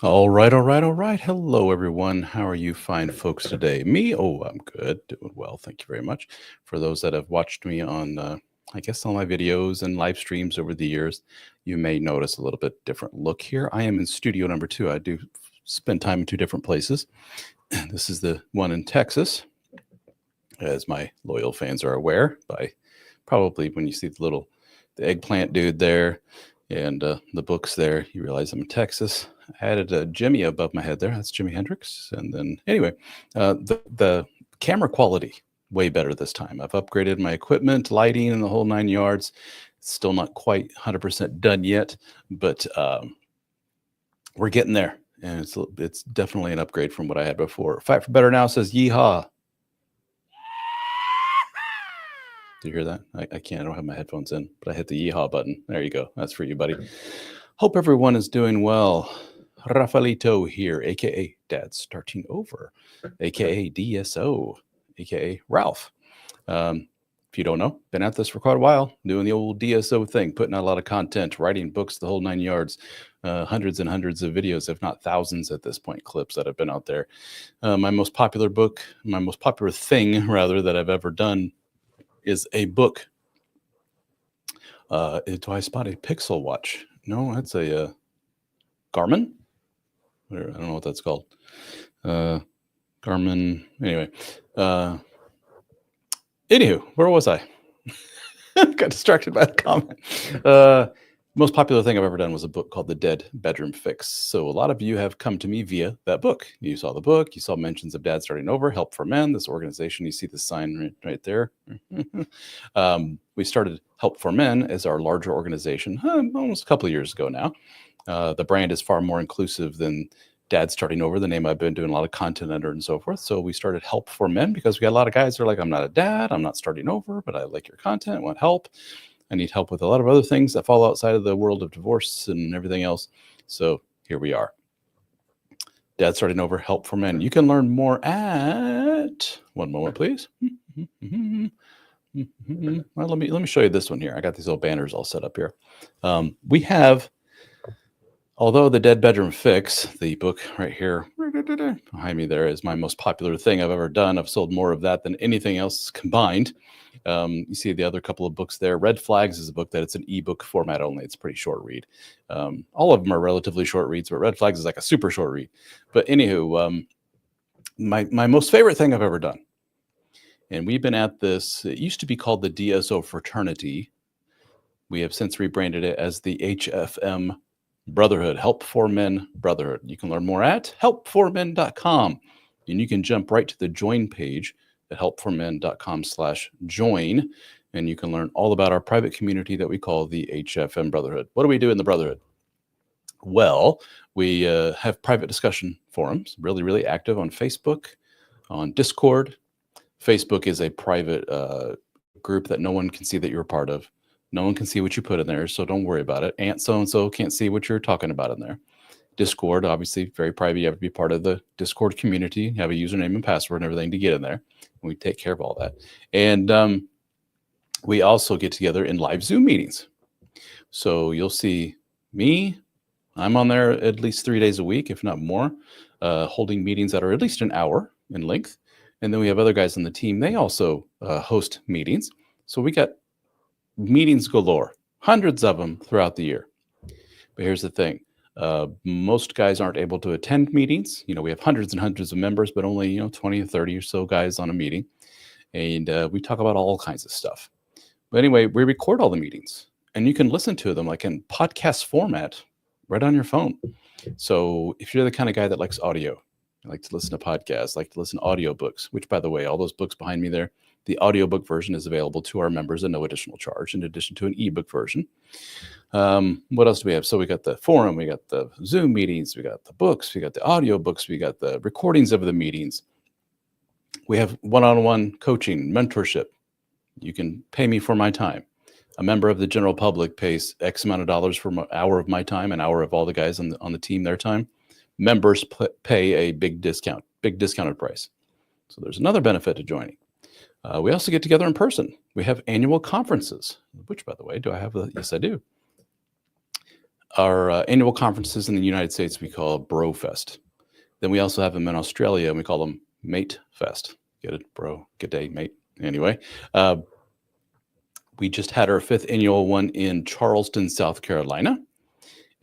All right, all right, all right. Hello, everyone. How are you fine folks today? Me? Oh, I'm good. Doing well. Thank you very much. For those that have watched me on, I guess, all my videos and live streams over the years, you may notice a little bit different look here. I am in studio number 2. I do spend time in 2 different places. This is the one in Texas, as my loyal fans are aware, by probably when you see the eggplant dude there and the books there, you realize I'm in Texas. I added a Jimmy above my head there. That's Jimi Hendrix. And then anyway, the camera quality way better this time. I've upgraded my equipment, lighting, and the whole 9 yards. It's still not quite 100% done yet, but we're getting there. And it's definitely an upgrade from what I had before. Fight for Better Now says yeehaw. Do you hear that? I can't. I don't have my headphones in, but I hit the yeehaw button. There you go. That's for you, buddy. Hope everyone is doing well. Rafaelito here, aka Dad Starting Over, aka DSO, aka Ralph. If you don't know, been at this for quite a while, doing the old DSO thing, putting out a lot of content, writing books, the whole 9 yards, hundreds and hundreds of videos, if not thousands at this point, clips that have been out there. My most popular thing rather that I've ever done is a book. Do I spot a Pixel watch? No, that's a Garmin. I don't know what that's called. Garmin. Anyway. Anywho, where was I? Got distracted by the comment. Most popular thing I've ever done was a book called The Dead Bedroom Fix. So a lot of you have come to me via that book. You saw the book. You saw mentions of Dad Starting Over, Help for Men, this organization. You see the sign right there. We started Help for Men as our larger organization almost a couple of years ago now. The brand is far more inclusive than Dad Starting Over, the name I've been doing a lot of content under and so forth. So we started Help for Men because we got a lot of guys who are like, I'm not a dad, I'm not starting over, but I like your content, I want help. I need help with a lot of other things that fall outside of the world of divorce and everything else. So here we are. Dad Starting Over, Help for Men. You can learn more at, one moment, please. Well, let me show you this one here. I got these little banners all set up here. We have, although The Dead Bedroom Fix, the book right here behind me there, is my most popular thing I've ever done. I've sold more of that than anything else combined. You see the other couple of books there. Red Flags is a book that it's an ebook format only. It's a pretty short read. All of them are relatively short reads, but Red Flags is like a super short read. But anywho, my most favorite thing I've ever done, and we've been at this, it used to be called the DSO Fraternity. We have since rebranded it as the HFM Brotherhood, Help for Men Brotherhood. You can learn more at helpformen.com, and you can jump right to the join page at helpformen.com/join, and you can learn all about our private community that we call the HFM Brotherhood. What do we do in the Brotherhood? Well, we have private discussion forums, really, really active on Facebook, on Discord. Facebook is a private group that no one can see that you're a part of. No one can see what you put in there, so don't worry about it. Aunt so-and-so can't see what you're talking about in there. Discord, obviously, very private. You have to be part of the Discord community, have a username and password and everything to get in there. We take care of all that. And we also get together in live Zoom meetings. So you'll see me. I'm on there at least 3 days a week, if not more, holding meetings that are at least an hour in length. And then we have other guys on the team. They also host meetings. So we got meetings galore, hundreds of them throughout the year. But here's the thing. Most guys aren't able to attend meetings. We have hundreds and hundreds of members, but only 20 or 30 or so guys on a meeting, and we talk about all kinds of stuff. But anyway, we record all the meetings, and you can listen to them like in podcast format right on your phone. So if you're the kind of guy that likes audio, like to listen to podcasts, like to listen to audiobooks, which, by the way, all those books behind me there, the audiobook version is available to our members at no additional charge, in addition to an ebook version. What else do we have? So we got the forum, we got the Zoom meetings, we got the books, we got the audiobooks, we got the recordings of the meetings. We have one-on-one coaching, mentorship. You can pay me for my time. A member of the general public pays X amount of dollars for an hour of my time, an hour of all the guys on the team, their time. Members pay a big discounted price. So there's another benefit to joining. We also get together in person. We have annual conferences, which, by the way, do I have? Yes, I do. Our annual conferences in the United States we call Brofest. Then we also have them in Australia, and we call them Mate Fest. Get it, bro? Good day, mate. Anyway, we just had our 5th annual one in Charleston, South Carolina,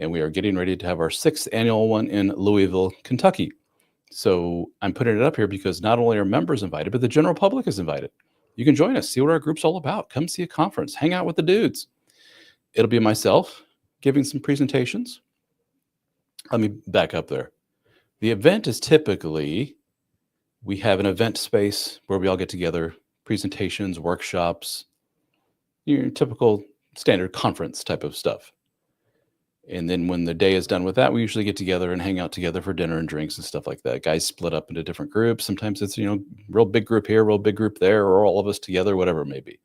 and we are getting ready to have our 6th annual one in Louisville, Kentucky. So I'm putting it up here because not only are members invited, but the general public is invited. You can join us, see what our group's all about. Come see a conference, hang out with the dudes. It'll be myself giving some presentations. Let me back up there. The event is typically, we have an event space where we all get together, presentations, workshops, your typical standard conference type of stuff. And then when the day is done with that, we usually get together and hang out together for dinner and drinks and stuff like that. Guys split up into different groups. Sometimes it's, real big group here, real big group there, or all of us together, whatever it may be.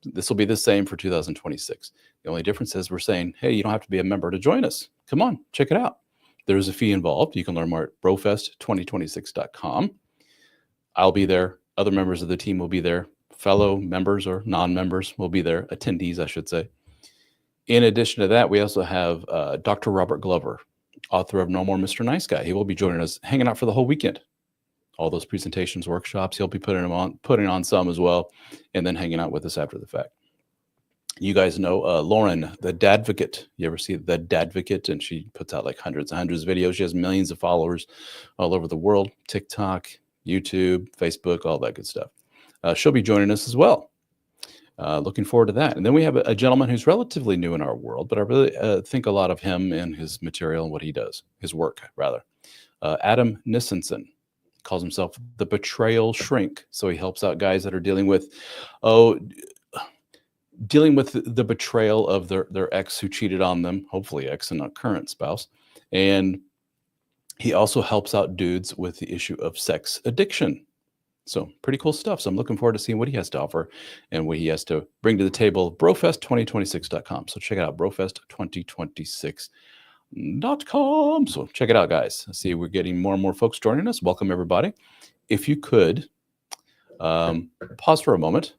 This will be the same for 2026. The only difference is we're saying, hey, you don't have to be a member to join us. Come on, check it out. There's a fee involved. You can learn more at brofest2026.com. I'll be there. Other members of the team will be there. Fellow members or non-members will be there. Attendees, I should say. In addition to that, we also have Dr. Robert Glover, author of No More Mr. Nice Guy. He will be joining us, hanging out for the whole weekend. All those presentations, workshops, he'll be putting on some as well, and then hanging out with us after the fact. You guys know Lauren, the Dadvocate. You ever see the Dadvocate? And she puts out like hundreds and hundreds of videos. She has millions of followers all over the world, TikTok, YouTube, Facebook, all that good stuff. She'll be joining us as well. Looking forward to that. And then we have a gentleman who's relatively new in our world, but I really think a lot of him and his material and what he does, his work, rather. Adam Nissenson calls himself the Betrayal Shrink. So he helps out guys that are dealing with the betrayal of their ex who cheated on them, hopefully ex and not current spouse. And he also helps out dudes with the issue of sex addiction. So pretty cool stuff. So I'm looking forward to seeing what he has to offer and what he has to bring to the table. Brofest2026.com. So check it out, brofest2026.com. So check it out, guys. I see we're getting more and more folks joining us. Welcome, everybody. If you could pause for a moment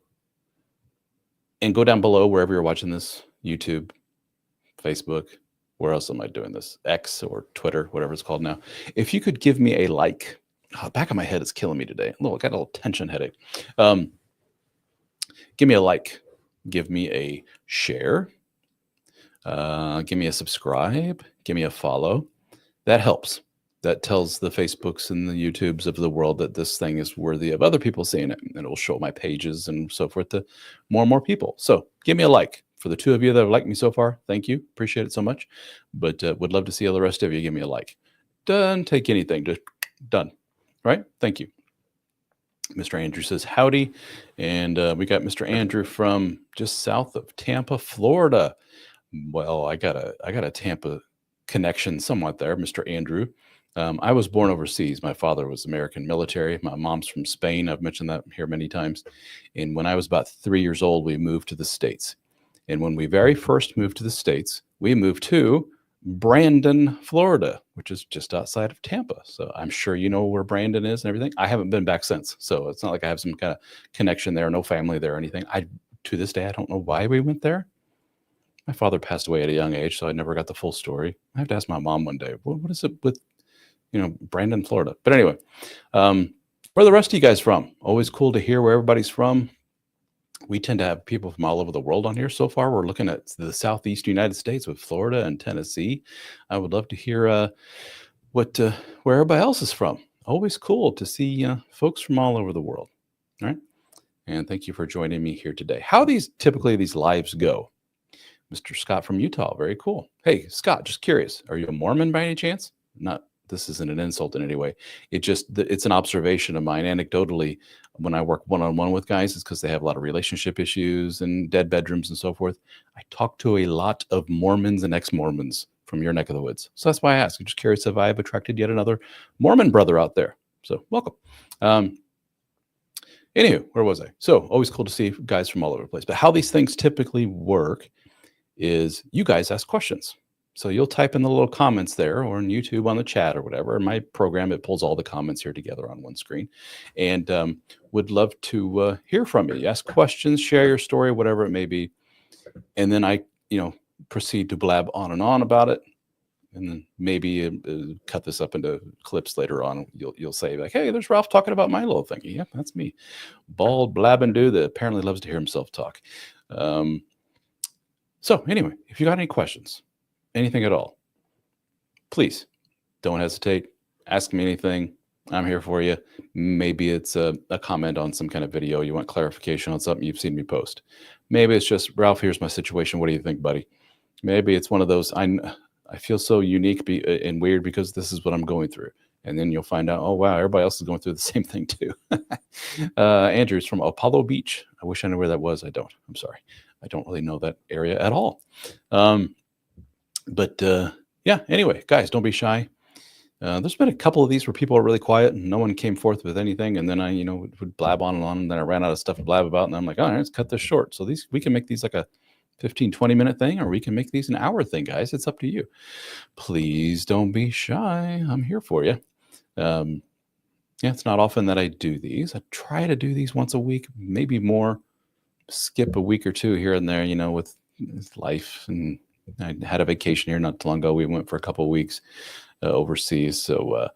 and go down below wherever you're watching this, YouTube, Facebook, where else am I doing this? X or Twitter, whatever it's called now. If you could give me a like. Back of my head is killing me today. I got a little tension headache. Give me a like. Give me a share. Give me a subscribe. Give me a follow. That helps. That tells the Facebooks and the YouTubes of the world that this thing is worthy of other people seeing it. And it will show my pages and so forth to more and more people. So give me a like. For the 2 of you that have liked me so far, thank you. Appreciate it so much. But would love to see all the rest of you give me a like. Doesn't take anything. Just done. Right? Thank you. Mr. Andrew says howdy. And we got Mr. Andrew from just south of Tampa, Florida. Well, I got a Tampa connection somewhat there, Mr. Andrew. I was born overseas. My father was American military. My mom's from Spain. I've mentioned that here many times. And when I was about 3 years old, we moved to the States. And when we very first moved to the States, we moved to Brandon, Florida, which is just outside of Tampa. So I'm sure you know where Brandon is and everything. I haven't been back since. So it's not like I have some kind of connection there, no family there or anything. To this day, I don't know why we went there. My father passed away at a young age, so I never got the full story. I have to ask my mom one day, what is it with, Brandon, Florida? But anyway, where are the rest of you guys from? Always cool to hear where everybody's from. We tend to have people from all over the world on here. So far, we're looking at the Southeast United States with Florida and Tennessee. I would love to hear where everybody else is from. Always cool to see folks from all over the world. All right. And thank you for joining me here today. How typically these lives go? Mr. Scott from Utah. Very cool. Hey, Scott, just curious. Are you a Mormon by any chance? This isn't an insult in any way. It's an observation of mine. Anecdotally, when I work one-on-one with guys, it's because they have a lot of relationship issues and dead bedrooms and so forth. I talk to a lot of Mormons and ex-Mormons from your neck of the woods. So that's why I ask. I'm just curious if I have attracted yet another Mormon brother out there. So welcome. Anywho, where was I? So always cool to see guys from all over the place. But how these things typically work is you guys ask questions. So you'll type in the little comments there or on YouTube on the chat or whatever. In my program, it pulls all the comments here together on one screen. And would love to hear from you. You ask questions, share your story, whatever it may be. And then I proceed to blab on and on about it. And then maybe cut this up into clips later on. You'll say like, hey, there's Ralph talking about my little thingy. Yep, that's me. Bald blabbing dude that apparently loves to hear himself talk. So anyway, if you got any questions, anything at all, please don't hesitate. Ask me anything. I'm here for you. Maybe it's a comment on some kind of video. You want clarification on something you've seen me post. Maybe it's just, Ralph, here's my situation. What do you think, buddy? Maybe it's one of those, I feel so unique and weird because this is what I'm going through. And then you'll find out, oh, wow, everybody else is going through the same thing too. Andrew's from Apollo Beach. I wish I knew where that was. I don't. I'm sorry. I don't really know that area at all. Yeah, anyway, guys, don't be shy. There's been a couple of these where people are really quiet and no one came forth with anything. And then I, would blab on and on. And then I ran out of stuff to blab about. And I'm like, all right, let's cut this short. So we can make these like a 15, 20-minute thing, or we can make these an hour thing, guys. It's up to you. Please don't be shy. I'm here for you. Yeah, it's not often that I do these. I try to do these once a week, maybe more. Skip a week or two here and there, with life. And I had a vacation here not too long ago. We went for a couple of weeks overseas. So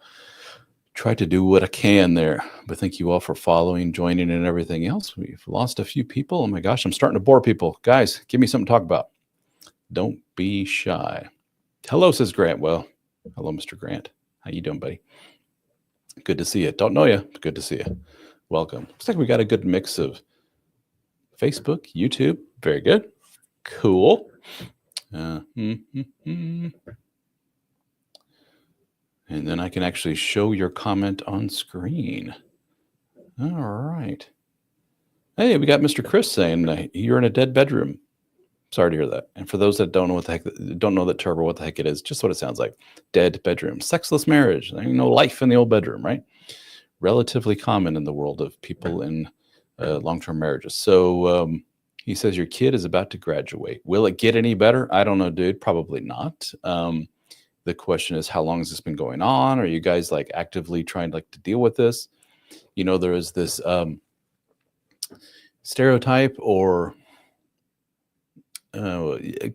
try to do what I can there. But thank you all for following, joining, and everything else. We've lost a few people. Oh my gosh, I'm starting to bore people. Guys, give me something to talk about. Don't be shy. Hello, says Grant. Well, hello, Mr. Grant. How you doing, buddy? Good to see you. Don't know you. Good to see you. Welcome. Looks like we got a good mix of Facebook, YouTube. Very good. Cool. And then I can actually show your comment on screen. All right. Hey, we got Mr. Chris saying you're in a dead bedroom. Sorry to hear that. And for those that don't know that term or what the heck it is, just what it sounds like. Dead bedroom, sexless marriage. There ain't no life in the old bedroom, right? Relatively common in the world of people in long-term marriages. So he says your kid is about to graduate. Will it get any better? I don't know, dude. Probably not. The question is, how long has this been going on? Are you guys like actively trying to deal with this? There is this stereotype or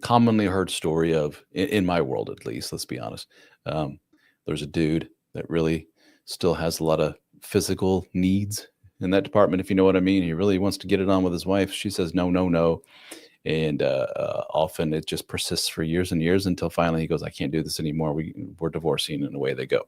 commonly heard story of, in my world at least, let's be honest. There's a dude that really still has a lot of physical needs in that department, if you know what I mean. He really wants to get it on with his wife. She says, no, no, no. And often it just persists for years and years until finally he goes, I can't do this anymore. We're divorcing, and away they go.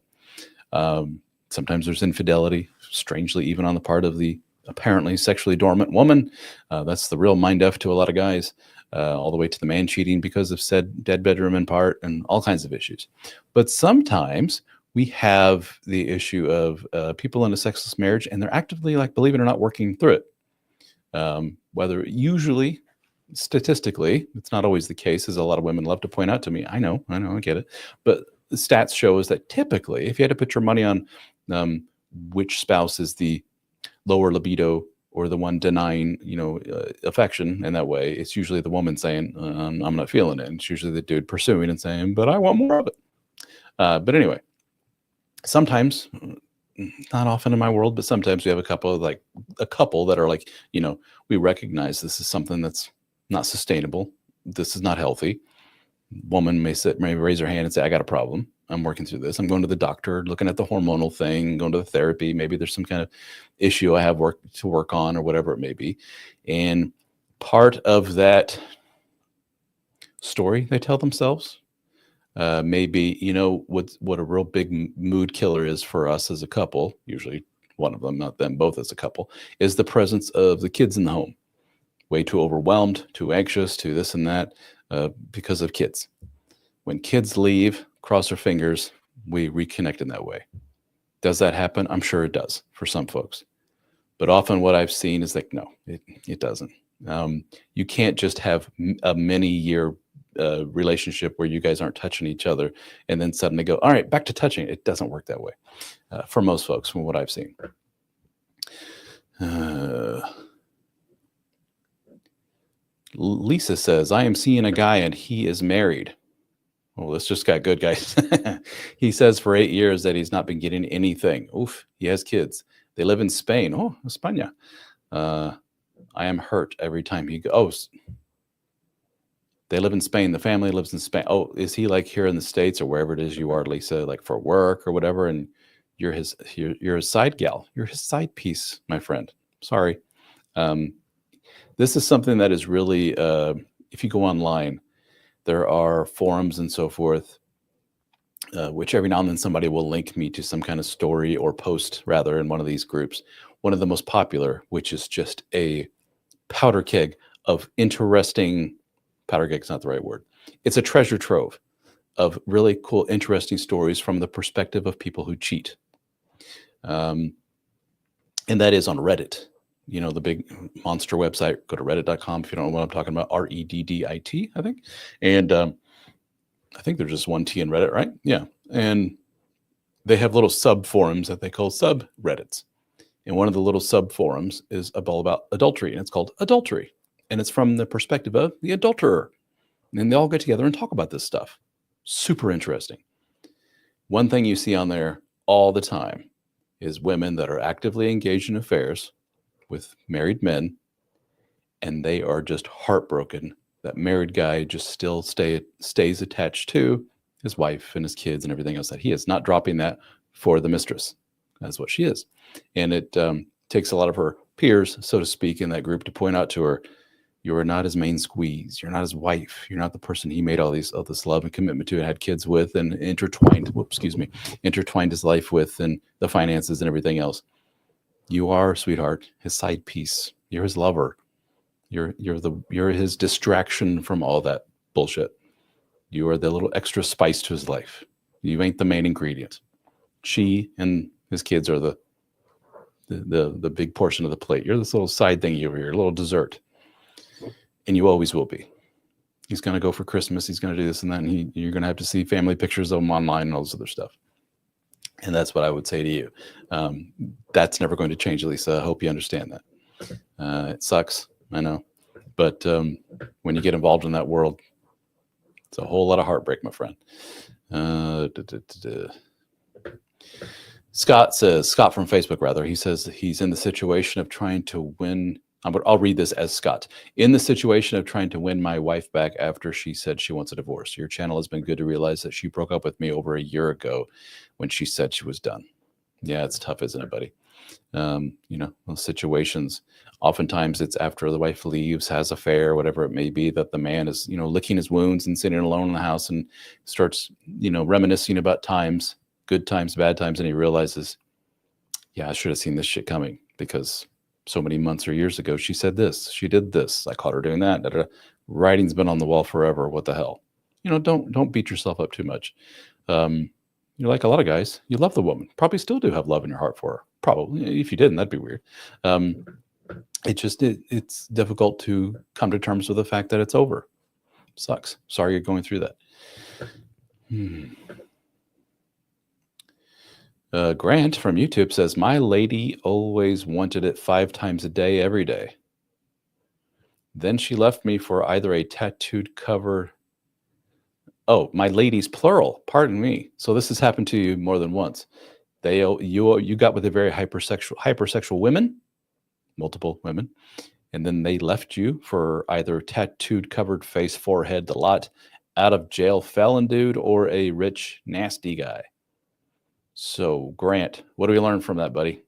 Sometimes there's infidelity, strangely, even on the part of the apparently sexually dormant woman. That's the real mind F to a lot of guys, all the way to the man cheating because of said dead bedroom in part, and all kinds of issues. But sometimes we have the issue of people in a sexless marriage, and they're actively, believe it or not, working through it. Whether usually, statistically, it's not always the case, as a lot of women love to point out to me. I know, I get it. But the stats show is that typically, if you had to put your money on which spouse is the lower libido or the one denying, affection in that way, it's usually the woman saying, I'm not feeling it. And it's usually the dude pursuing and saying, but I want more of it. But anyway, sometimes, not often in my world, but sometimes we have a couple that are we recognize this is something that's not sustainable. This is not healthy. Woman may raise her hand and say, I got a problem. I'm working through this. I'm going to the doctor, looking at the hormonal thing, going to the therapy. Maybe there's some kind of issue I have to work on, or whatever it may be. And part of that story they tell themselves, maybe, what a real big mood killer is for us as a couple, usually one of them, not them both as a couple, is the presence of the kids in the home. Way too overwhelmed, too anxious, too this and that, because of kids. When kids leave, cross our fingers, we reconnect in that way. Does that happen? I'm sure it does for some folks. But often what I've seen is no, it doesn't. You can't just have a many-year relationship where you guys aren't touching each other and then suddenly go, all right, back to touching. It doesn't work that way for most folks, from what I've seen. Lisa says, I am seeing a guy and he is married. Well, this just got good, guys. He says for 8 years that he's not been getting anything. Oof, he has kids. They live in Spain. Oh, España. I am hurt every time he goes. They live in Spain. The family lives in Spain. Oh, is he like here in the States or wherever it is you are, Lisa, like for work or whatever? And you're his side gal. You're his side piece, my friend. Sorry. Um, this is something that is really, if you go online, there are forums and so forth, which every now and then somebody will link me to some kind of story or post rather in one of these groups. One of the most popular, which is just a powder keg of interesting, powder keg is not the right word. It's a treasure trove of really cool, interesting stories from the perspective of people who cheat. And that is on Reddit. You know, the big monster website. Go to reddit.com if you don't know what I'm talking about. Reddit, I think. And I think there's just one T in Reddit, right? Yeah. And they have little sub forums that they call subreddits. And one of the little sub forums is all about adultery, and it's called Adultery. And it's from the perspective of the adulterer. And they all get together and talk about this stuff. Super interesting. One thing you see on there all the time is women that are actively engaged in affairs with married men, and they are just heartbroken that married guy just still stays attached to his wife and his kids and everything else, that he is not dropping that for the mistress. That's what she is. And it takes a lot of her peers, so to speak, in that group to point out to her, you are not his main squeeze. You're not his wife. You're not the person he made all this love and commitment to and had kids with and intertwined his life with and the finances and everything else. You are, sweetheart, his side piece. You're his lover. You're his distraction from all that bullshit. You are the little extra spice to his life. You ain't the main ingredient. She and his kids are the big portion of the plate. You're this little side thingy over here, a little dessert. And you always will be. He's going to go for Christmas. He's going to do this and that. And you're going to have to see family pictures of him online and all this other stuff. And that's what I would say to you. That's never going to change, Lisa. I hope you understand that. It sucks. I know. But when you get involved in that world, it's a whole lot of heartbreak, my friend. Scott from Facebook, rather. He says he's in the situation of trying to win. I'll read this as Scott. In the situation of trying to win my wife back after she said she wants a divorce. Your channel has been good to realize that she broke up with me over a year ago when she said she was done. Yeah, it's tough, isn't it, buddy? Those situations, oftentimes it's after the wife leaves, has affair, whatever it may be, that the man is, licking his wounds and sitting alone in the house and starts, reminiscing about times, good times, bad times. And he realizes, yeah, I should have seen this shit coming because so many months or years ago, she said this, she did this, I caught her doing that. Da, da, da. Writing's been on the wall forever. What the hell? Don't beat yourself up too much. You're like a lot of guys, you love the woman, probably still do have love in your heart for her. Probably. If you didn't, that'd be weird. It's difficult to come to terms with the fact that it's over. Sucks. Sorry you're going through that. Grant from YouTube says, my lady always wanted it 5 times a day, every day. Then she left me for either a tattooed cover. Oh, my ladies, plural. Pardon me. So this has happened to you more than once. You got with a very hypersexual women, multiple women, and then they left you for either tattooed, covered face, forehead, the lot, out of jail felon dude, or a rich, nasty guy. So, Grant, what do we learn from that, buddy?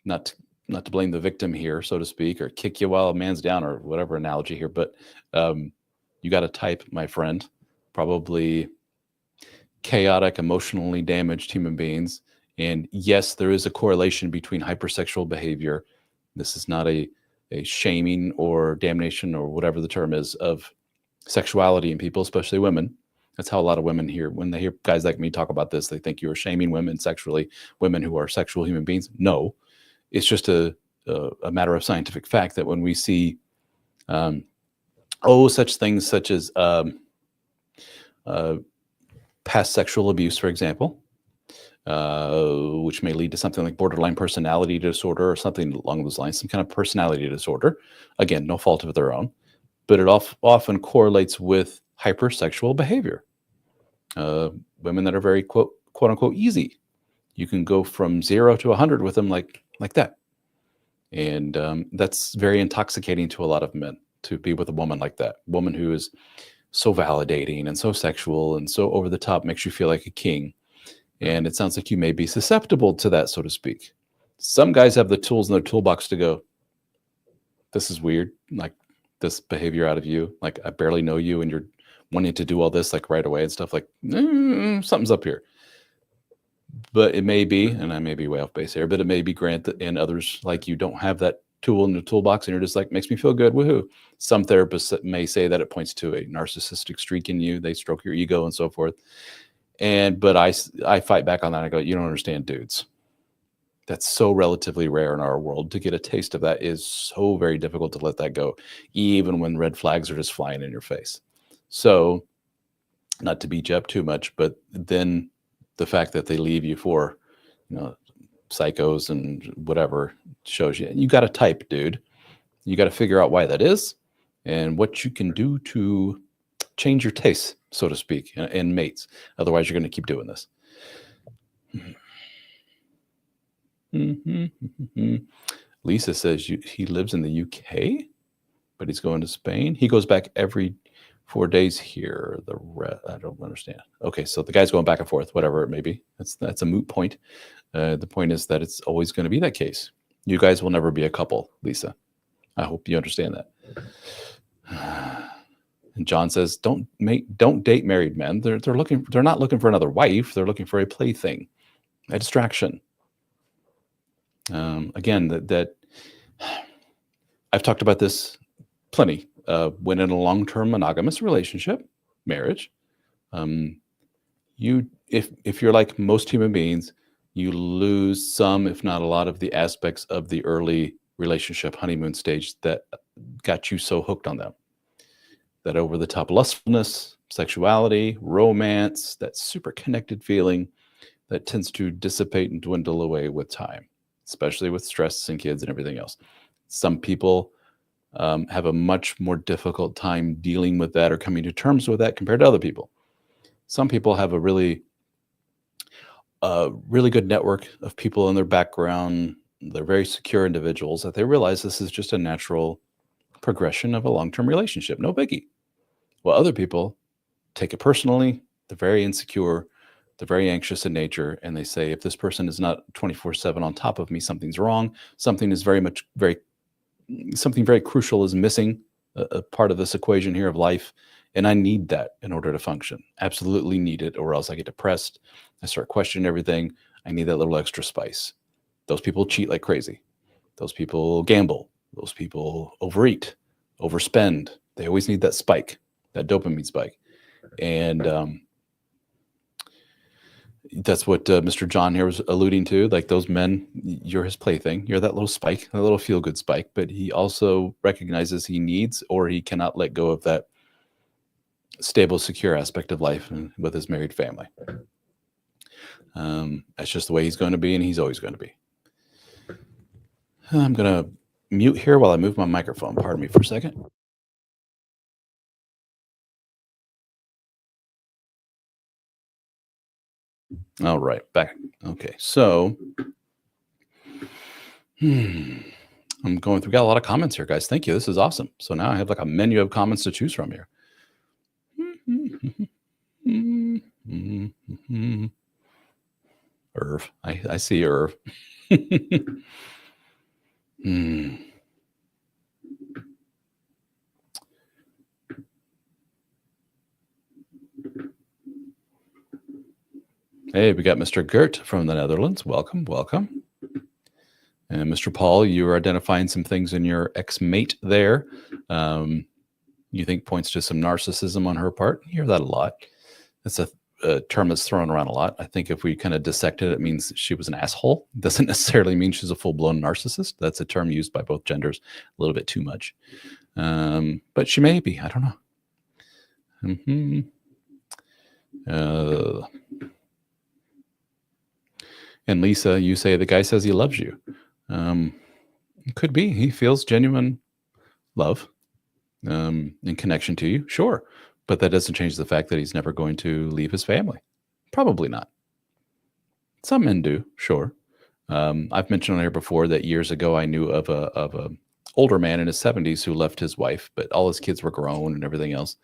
Not to blame the victim here, so to speak, or kick you while a man's down, or whatever analogy here, but you got a type, my friend, probably chaotic, emotionally damaged human beings. And yes, there is a correlation between hypersexual behavior. This is not a shaming or damnation or whatever the term is of sexuality in people, especially women. That's how a lot of women hear, when they hear guys like me talk about this, they think you're shaming women sexually, women who are sexual human beings. No, it's just a matter of scientific fact that when we see such things such as past sexual abuse, for example, which may lead to something like borderline personality disorder or something along those lines, some kind of personality disorder. Again, no fault of their own, but it often correlates with hypersexual behavior. Women that are very quote unquote easy, you can go from 0 to 100 with them like that, and that's very intoxicating to a lot of men. to be with a woman like that. Woman who is so validating and so sexual and so over the top, makes you feel like a king. And it sounds like you may be susceptible to that, so to speak. Some guys have the tools in their toolbox to go, this is weird, like this behavior out of you, like I barely know you and you're wanting to do all this like right away and stuff, like something's up here. But it may be, and I may be way off base here, but it may be Grant and others like you don't have that tool in the toolbox and you're just like, makes me feel good, woohoo. Some therapists may say that it points to a narcissistic streak in you. They stroke your ego and so forth. But I fight back on that. I go, you don't understand, dudes. That's so relatively rare in our world. To get a taste of that is so very difficult to let that go, even when red flags are just flying in your face. So not to beat you up too much, but then the fact that they leave you for, psychos and whatever shows you got a type, dude. You got to figure out why that is and what you can do to change your tastes, so to speak, in mates. Otherwise, you're going to keep doing this. Lisa says he lives in the UK, but he's going to Spain. He goes back every 4 days here. I don't understand. Okay, so the guy's going back and forth, whatever it may be. That's a moot point. The point is that it's always going to be that case. You guys will never be a couple, Lisa. I hope you understand that. And John says, don't date married men. They're not looking for another wife. They're looking for a plaything, a distraction. Again, that I've talked about this plenty. When in a long-term monogamous relationship, marriage, if you're like most human beings, you lose some, if not a lot, of the aspects of the early relationship honeymoon stage that got you so hooked on them. That over-the-top lustfulness, sexuality, romance, that super connected feeling that tends to dissipate and dwindle away with time, especially with stress and kids and everything else. Some people have a much more difficult time dealing with that or coming to terms with that compared to other people. Some people have a really good network of people in their background. They're very secure individuals that they realize this is just a natural progression of a long-term relationship. No biggie. Well, other people take it personally. They're very insecure. They're very anxious in nature. And they say, if this person is not 24/7 on top of me, something's wrong. Something very crucial is missing, a part of this equation here of life. And I need that in order to function. Absolutely need it, or else I get depressed. I start questioning everything. I need that little extra spice. Those people cheat like crazy. Those people gamble. Those people overeat, overspend. They always need that spike, that dopamine spike. And that's what Mr. John here was alluding to. Like those men, you're his plaything. You're that little spike, that little feel-good spike. But he also recognizes he needs, or he cannot let go of that stable, secure aspect of life with his married family. That's just the way he's going to be, and he's always going to be. I'm going to mute here while I move my microphone. Pardon me for a second. All right, back. Okay, so I'm going through. Got a lot of comments here, guys. Thank you. This is awesome. So now I have like a menu of comments to choose from here. Irv, I see Irv. Hey, we got Mr. Gert from the Netherlands. Welcome, welcome. And Mr. Paul, you are identifying some things in your ex-mate there. You think points to some narcissism on her part. You hear that a lot. That's a term that's thrown around a lot. I think if we kind of dissect it, it means she was an asshole. It doesn't necessarily mean she's a full-blown narcissist. That's a term used by both genders a little bit too much. But she may be. I don't know. And Lisa, you say the guy says he loves you. Could be. He feels genuine love and connection to you. Sure. But that doesn't change the fact that he's never going to leave his family. Probably not. Some men do, sure. I've mentioned on here before that years ago I knew of older man in his 70s who left his wife, but all his kids were grown and everything else.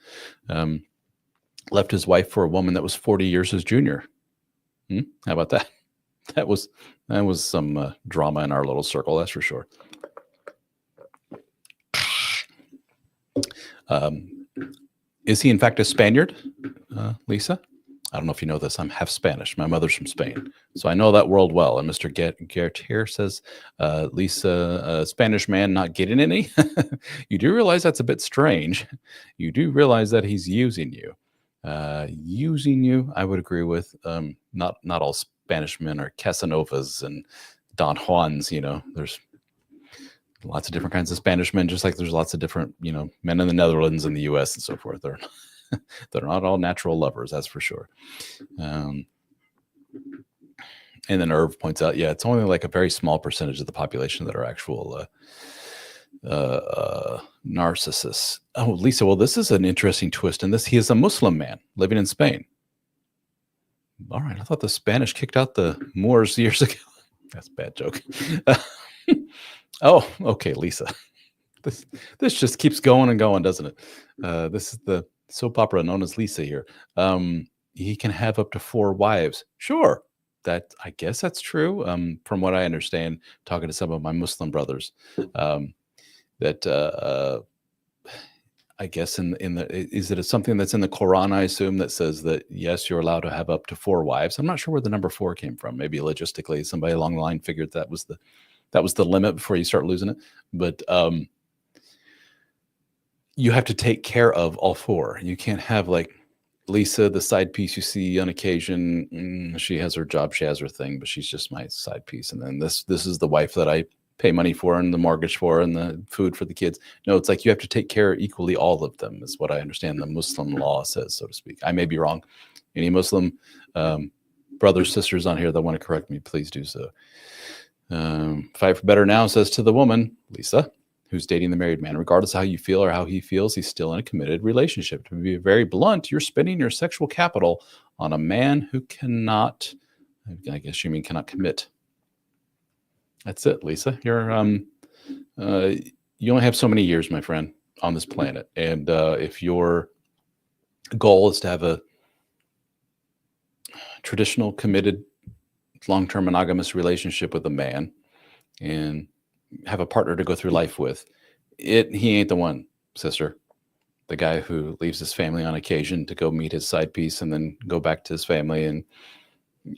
Left his wife for a woman that was 40 years his junior. How about that? That was some drama in our little circle, that's for sure. Is he in fact a Spaniard, Lisa? I don't know if you know this. I'm half Spanish. My mother's from Spain, so I know that world well. And Mr. Gert here says, Lisa, Spanish man not getting any. You do realize that's a bit strange. You do realize that he's using you. Using you, I would agree with. Not all Spanish men are Casanovas and Don Juans. There's lots of different kinds of Spanish men, just like there's lots of different, men in the Netherlands and the U.S. and so forth. They're not all natural lovers, that's for sure. And then Irv points out, yeah, it's only like a very small percentage of the population that are actual narcissists. Oh, Lisa, well, this is an interesting twist in this. He is a Muslim man living in Spain. All right, I thought the Spanish kicked out the Moors years ago. That's a bad joke. Oh, okay, Lisa. This just keeps going and going, doesn't it? This is the soap opera known as Lisa here. He can have up to 4 wives. Sure, I guess that's true. From what I understand, talking to some of my Muslim brothers, I guess is it something that's in the Quran? I assume that says that yes, you're allowed to have up to 4 wives. I'm not sure where the number 4 came from. Maybe logistically, somebody along the line figured that was the limit before you start losing it. But you have to take care of all 4. You can't have like Lisa, the side piece you see on occasion. She has her job, she has her thing, but she's just my side piece. And then this is the wife that I pay money for and the mortgage for and the food for the kids. No, it's like you have to take care equally all of them, is what I understand the Muslim law says, so to speak. I may be wrong. Any Muslim brothers, sisters on here that want to correct me, please do so. Fight for Better Now says to the woman, Lisa, who's dating the married man, regardless of how you feel or how he feels, he's still in a committed relationship. To be very blunt, you're spending your sexual capital on a man who cannot, I guess you mean cannot commit. That's it, Lisa. You're you only have so many years, my friend, on this planet. And if your goal is to have a traditional, committed, long-term monogamous relationship with a man and have a partner to go through life with, he ain't the one, sister. The guy who leaves his family on occasion to go meet his side piece and then go back to his family and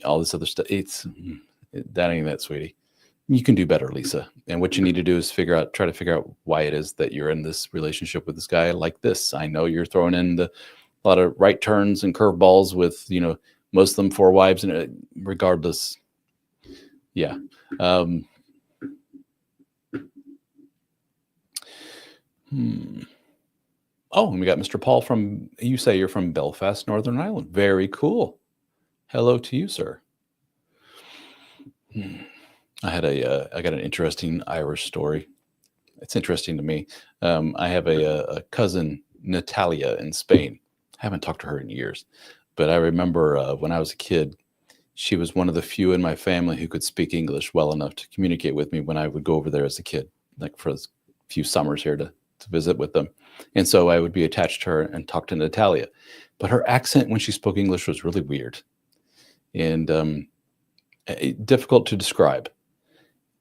all this other stuff. That ain't that, sweetie. You can do better, Lisa. And what you need to do is try to figure out why it is that you're in this relationship with this guy like this. I know you're throwing in a lot of right turns and curveballs with, Muslim 4 wives, and regardless. Yeah. Oh, and we got Mr. Paul you say you're from Belfast, Northern Ireland. Very cool. Hello to you, sir. I got an interesting Irish story. It's interesting to me. I have a cousin, Natalia, in Spain. I haven't talked to her in years, but I remember when I was a kid, she was one of the few in my family who could speak English well enough to communicate with me when I would go over there as a kid, like for a few summers here to visit with them. And so I would be attached to her and talk to Natalia. But her accent when she spoke English was really weird and difficult to describe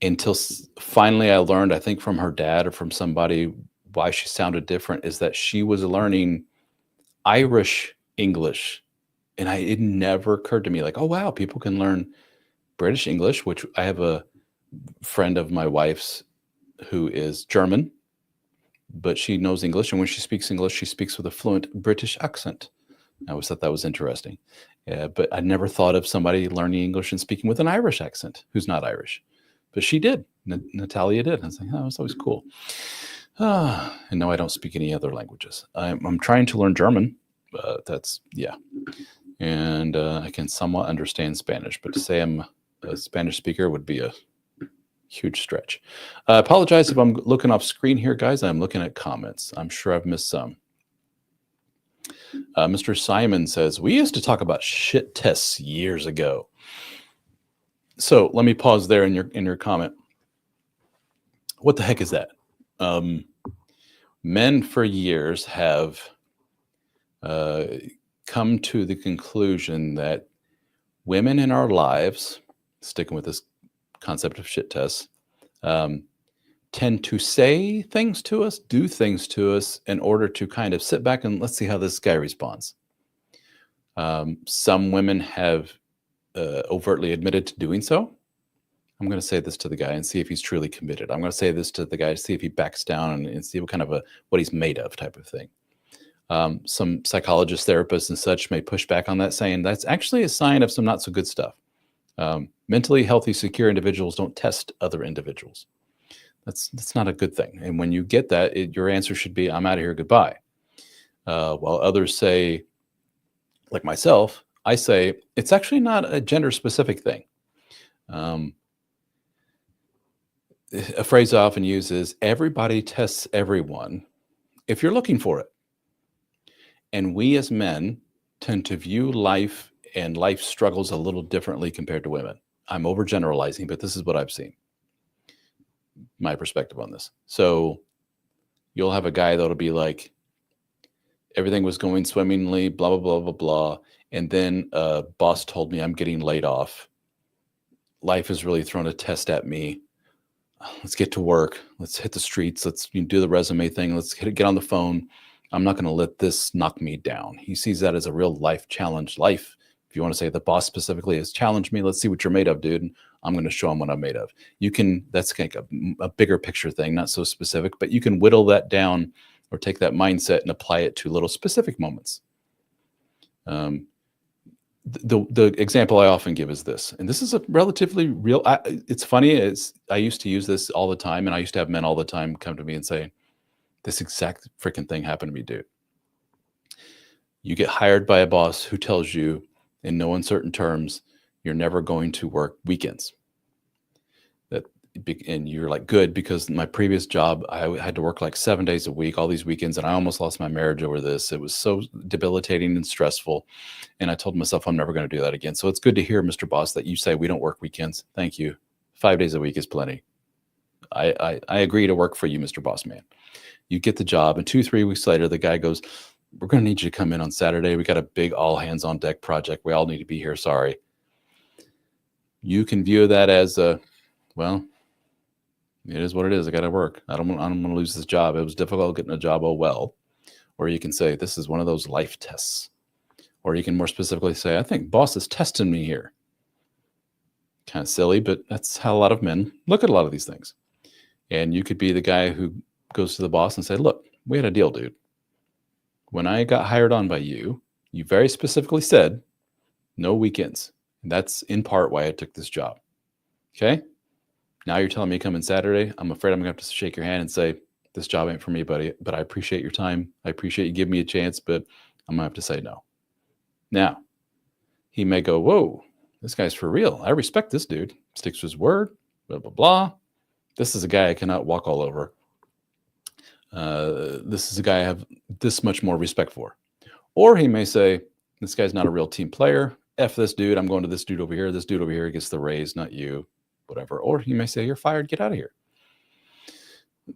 until finally I learned, I think from her dad or from somebody, why she sounded different is that she was learning Irish English. And it never occurred to me like, oh, wow, people can learn British English, which I have a friend of my wife's who is German, but she knows English. And when she speaks English, she speaks with a fluent British accent. I always thought that was interesting. But I never thought of somebody learning English and speaking with an Irish accent who's not Irish. But she did. Natalia did. I was like, oh, it's always cool. And no, I don't speak any other languages. I'm trying to learn German. That's, yeah. And I can somewhat understand Spanish, but to say I'm a Spanish speaker would be a huge stretch. I apologize if I'm looking off screen here, guys. I'm looking at comments. I'm sure I've missed some. Mr. Simon says, we used to talk about shit tests years ago. So let me pause there in your comment. What the heck is that? Men for years have come to the conclusion that women in our lives, sticking with this concept of shit tests, tend to say things to us, do things to us in order to kind of sit back and let's see how this guy responds. Some women have overtly admitted to doing so. I'm going to say this to the guy and see if he's truly committed. I'm going to say this to the guy to see if he backs down and see what kind of what he's made of type of thing. Some psychologists, therapists, and such may push back on that, saying that's actually a sign of some not so good stuff. Mentally healthy, secure individuals don't test other individuals. That's not a good thing. And when you get that, your answer should be, I'm out of here, goodbye. While others say, like myself, I say, it's actually not a gender-specific thing. A phrase I often use is, everybody tests everyone if you're looking for it. And we as men tend to view life and life struggles a little differently compared to women. I'm overgeneralizing, but this is what I've seen. My perspective on this. So you'll have a guy that'll be like, everything was going swimmingly, blah, blah, blah, blah, blah. And then a boss told me I'm getting laid off. Life has really thrown a test at me. Let's get to work. Let's hit the streets. Let's do the resume thing. Let's get on the phone. I'm not going to let this knock me down. He sees that as a real life challenge. Life, if you want to say the boss specifically, has challenged me. Let's see what you're made of, dude. I'm going to show him what I'm made of. You can, that's like a bigger picture thing, not so specific, but you can whittle that down or take that mindset and apply it to little specific moments. The example I often give is this, and this is a relatively real, it's funny, I used to use this all the time, and I used to have men all the time come to me and say, this exact freaking thing happened to me, dude. You get hired by a boss who tells you in no uncertain terms, you're never going to work weekends. And you're like, good, because my previous job, I had to work like 7 days a week, all these weekends, and I almost lost my marriage over this. It was so debilitating and stressful. And I told myself I'm never going to do that again. So it's good to hear, Mr. Boss, that you say we don't work weekends. Thank you. 5 days a week is plenty. I agree to work for you, Mr. Boss Man. You get the job, and 2-3 weeks later, the guy goes, we're going to need you to come in on Saturday. We got a big all hands on deck project. We all need to be here. Sorry. You can view that as well, it is what it is. I got to work. I don't want to lose this job. It was difficult getting a job. Oh, well. Or you can say, this is one of those life tests. Or you can more specifically say, I think boss is testing me here. Kind of silly, but that's how a lot of men look at a lot of these things. And you could be the guy who goes to the boss and say, look, we had a deal, dude. When I got hired on by you, you very specifically said no weekends. And that's in part why I took this job. Okay? Now you're telling me to come in Saturday. I'm afraid I'm going to have to shake your hand and say, this job ain't for me, buddy, but I appreciate your time. I appreciate you giving me a chance, but I'm going to have to say no. Now, he may go, whoa, this guy's for real. I respect this dude. Sticks to his word, blah, blah, blah. This is a guy I cannot walk all over. This is a guy I have this much more respect for. Or he may say, this guy's not a real team player. F this dude. I'm going to this dude over here. This dude over here gets the raise, not you. Whatever. Or he may say, you're fired, get out of here.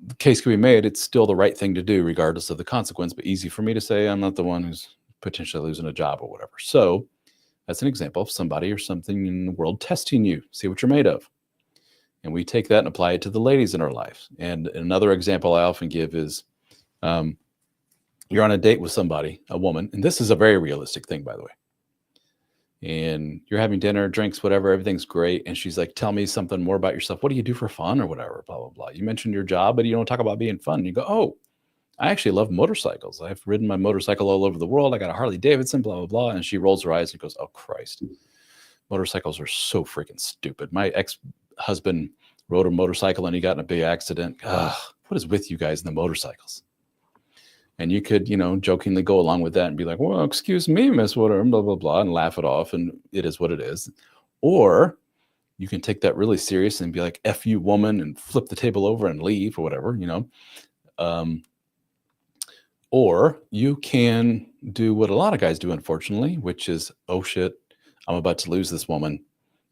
The case can be made, it's still the right thing to do regardless of the consequence, but easy for me to say I'm not the one who's potentially losing a job or whatever. So that's an example of somebody or something in the world testing you, see what you're made of. And we take that and apply it to the ladies in our lives. And another example I often give is you're on a date with somebody, a woman, and this is a very realistic thing, by the way. And you're having dinner, drinks, whatever, everything's great. And she's like, tell me something more about yourself. What do you do for fun or whatever, blah, blah, blah. You mentioned your job, but you don't talk about being fun. And you go, oh, I actually love motorcycles. I've ridden my motorcycle all over the world. I got a Harley Davidson, blah, blah, blah. And she rolls her eyes and goes, oh, Christ. Motorcycles are so freaking stupid. My ex-husband rode a motorcycle and he got in a big accident. Ugh, what is with you guys in the motorcycles? And you could, jokingly go along with that and be like, well, excuse me, Miss whatever, blah, blah, blah, and laugh it off. And it is what it is. Or you can take that really serious and be like, F you, woman, and flip the table over and leave or whatever, Or you can do what a lot of guys do, unfortunately, which is, oh, shit, I'm about to lose this woman.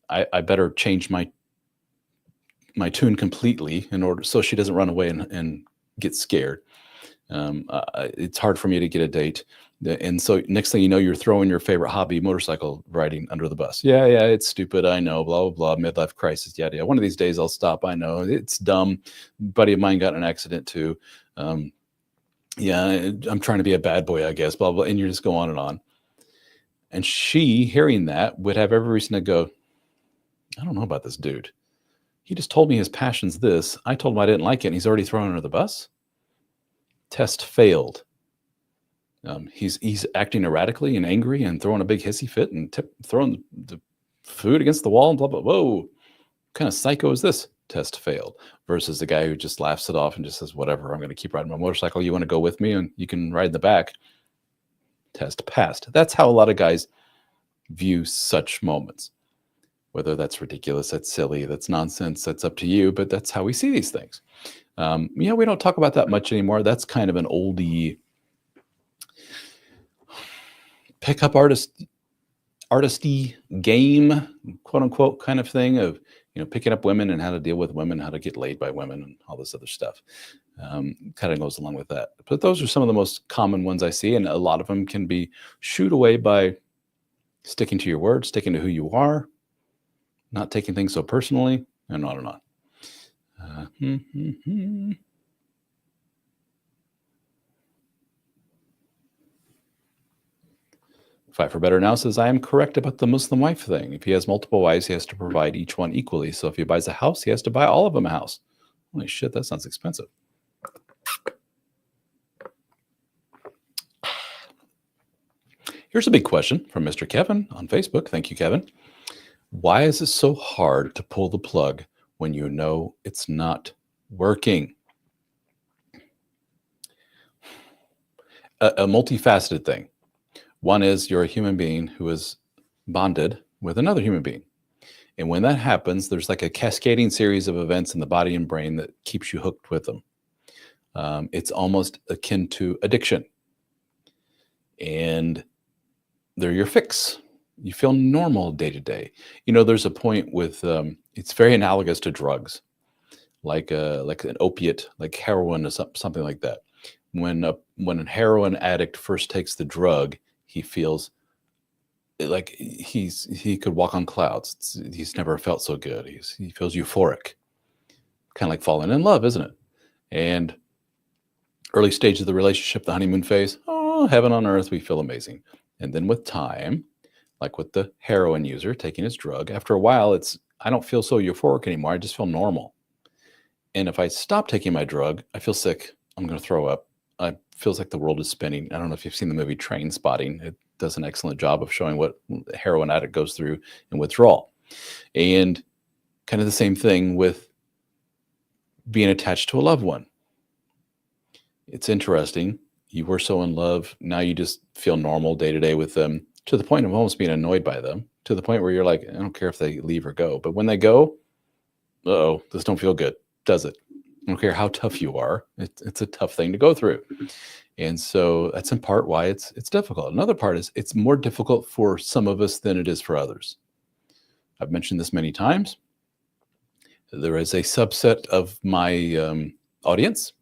I better change my tune completely in order so she doesn't run away and get scared. It's hard for me to get a date. And so next thing you know, you're throwing your favorite hobby, motorcycle riding, under the bus. Yeah, it's stupid. I know, blah, blah, blah, midlife crisis, yada, yada. One of these days I'll stop. I know it's dumb. A buddy of mine got in an accident too. Yeah, I'm trying to be a bad boy, I guess, blah, blah. And you just go on and on. And she, hearing that, would have every reason to go, I don't know about this dude. He just told me his passion's this. I told him I didn't like it, and he's already thrown under the bus. Test failed. He's acting erratically and angry and throwing a big hissy fit and throwing the food against the wall and blah, blah. Whoa, what kind of psycho is this? Test failed. Versus the guy who just laughs it off and just says, whatever, I'm going to keep riding my motorcycle. You want to go with me and you can ride in the back. Test passed. That's how a lot of guys view such moments. Whether that's ridiculous, that's silly, that's nonsense, that's up to you, but that's how we see these things. We don't talk about that much anymore. That's kind of an oldie pickup artisty game, quote unquote, kind of thing of, picking up women and how to deal with women, how to get laid by women and all this other stuff. Kind of goes along with that. But those are some of the most common ones I see. And a lot of them can be shooed away by sticking to your word, sticking to who you are, not taking things so personally, and on and on. Fight for Better now says, I am correct about the Muslim wife thing. If he has multiple wives, he has to provide each one equally. So if he buys a house, he has to buy all of them a house. Holy shit, that sounds expensive. Here's a big question from Mr. Kevin on Facebook. Thank you, Kevin. Why is it so hard to pull the plug when you know it's not working? A multifaceted thing. One is you're a human being who is bonded with another human being. And when that happens, there's like a cascading series of events in the body and brain that keeps you hooked with them. It's almost akin to addiction. And they're your fix. You feel normal day to day. There's a point with, it's very analogous to drugs, like an opiate, like heroin or something like that. When a heroin addict first takes the drug, he feels like he could walk on clouds. He's never felt so good. He feels euphoric, kind of like falling in love, isn't it? And early stage of the relationship, the honeymoon phase, oh, heaven on earth, we feel amazing. And then with time, like with the heroin user taking his drug, after a while, I don't feel so euphoric anymore. I just feel normal. And if I stop taking my drug, I feel sick. I'm going to throw up. It feels like the world is spinning. I don't know if you've seen the movie Train Spotting. It does an excellent job of showing what a heroin addict goes through in withdrawal. And kind of the same thing with being attached to a loved one. It's interesting. You were so in love. Now you just feel normal day to day with them, to the point of almost being annoyed by them, to the point where you're like, I don't care if they leave or go. But when they go, this don't feel good, does it? I don't care how tough you are. It's a tough thing to go through. And so that's in part why it's difficult. Another part is it's more difficult for some of us than it is for others. I've mentioned this many times. There is a subset of my audience,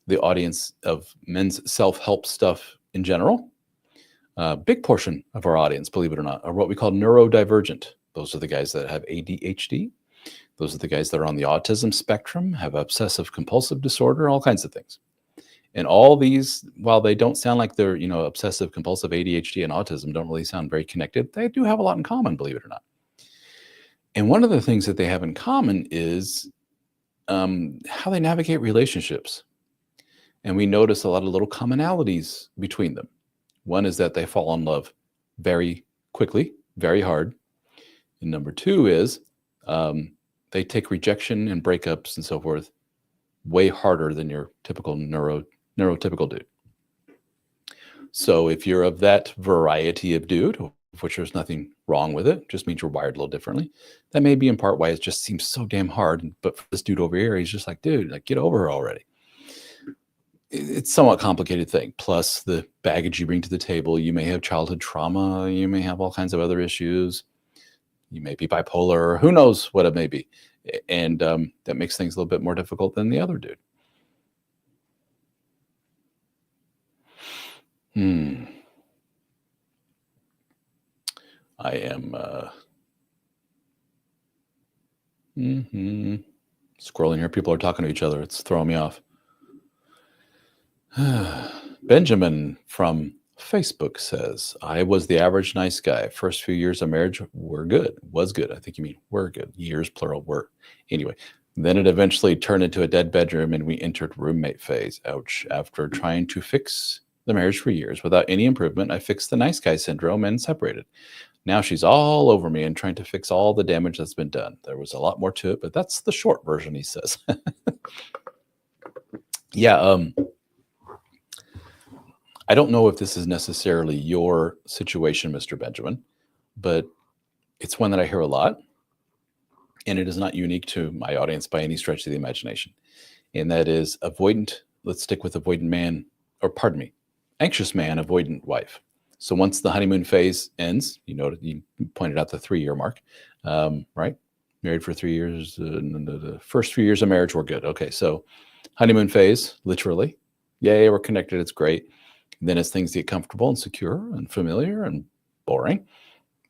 the audience of men's self-help stuff in general. A big portion of our audience, believe it or not, are what we call neurodivergent. Those are the guys that have ADHD. Those are the guys that are on the autism spectrum, have obsessive compulsive disorder, all kinds of things. And all these, while they don't sound like they're, obsessive compulsive, ADHD and autism don't really sound very connected, they do have a lot in common, believe it or not. And one of the things that they have in common is how they navigate relationships. And we notice a lot of little commonalities between them. One is that they fall in love very quickly, very hard. And number two is they take rejection and breakups and so forth way harder than your typical neurotypical dude. So if you're of that variety of dude, of which there's nothing wrong with it, just means you're wired a little differently, that may be in part why it just seems so damn hard. But for this dude over here, he's just like, dude, like, get over her already. It's a somewhat complicated thing. Plus the baggage you bring to the table. You may have childhood trauma. You may have all kinds of other issues. You may be bipolar. Who knows what it may be. And that makes things a little bit more difficult than the other dude. I am scrolling here. People are talking to each other. It's throwing me off. Benjamin from Facebook says, I was the average nice guy. First few years of marriage were good. Was good. I think you mean were good. Years, plural, were. Anyway, then it eventually turned into a dead bedroom and we entered roommate phase. Ouch. After trying to fix the marriage for years without any improvement, I fixed the nice guy syndrome and separated. Now she's all over me and trying to fix all the damage that's been done. There was a lot more to it, but that's the short version, he says. Yeah, I don't know if this is necessarily your situation, Mr. Benjamin, but it's one that I hear a lot, and it is not unique to my audience by any stretch of the imagination. And that is avoidant, let's stick with avoidant man, or pardon me, anxious man, avoidant wife. So once the honeymoon phase ends, you pointed out the 3-year mark, right? Married for 3 years. The first 3 years of marriage were good. Okay, so honeymoon phase, literally. Yay, we're connected. It's great. And then as things get comfortable and secure and familiar and boring,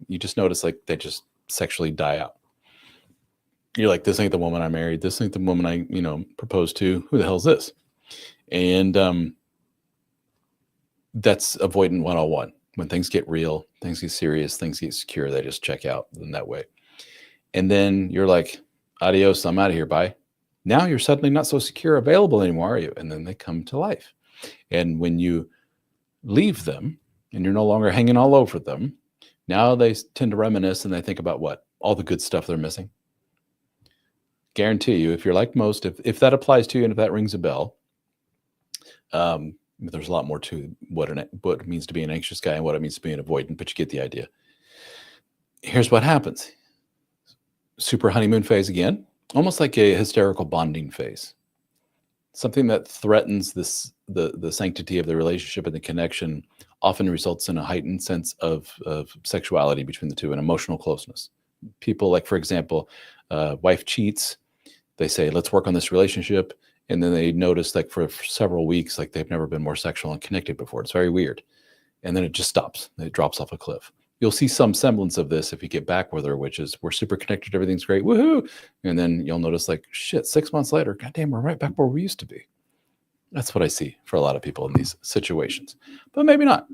you just notice like they just sexually die out. You're like, this ain't the woman I married. This ain't the woman I, proposed to. Who the hell is this? And that's avoidant 101. When things get real, things get serious, things get secure, they just check out in that way. And then you're like, adios, I'm out of here, bye. Now you're suddenly not so secure, available anymore, are you? And then they come to life. And when you leave them and you're no longer hanging all over them, now they tend to reminisce and they think about what? All the good stuff they're missing. Guarantee you, if you're like most, if that applies to you and if that rings a bell, there's a lot more to what it means to be an anxious guy and what it means to be an avoidant, but you get the idea. Here's what happens. Super honeymoon phase again, almost like a hysterical bonding phase. Something that threatens the sanctity of the relationship and the connection often results in a heightened sense of sexuality between the two and emotional closeness. People like, for example, wife cheats. They say, let's work on this relationship. And then they notice like for several weeks, like they've never been more sexual and connected before. It's very weird. And then it just stops. It drops off a cliff. You'll see some semblance of this if you get back with her, which is we're super connected. Everything's great. Woohoo. And then you'll notice like, shit, 6 months later, goddamn, we're right back where we used to be. That's what I see for a lot of people in these situations, but maybe not.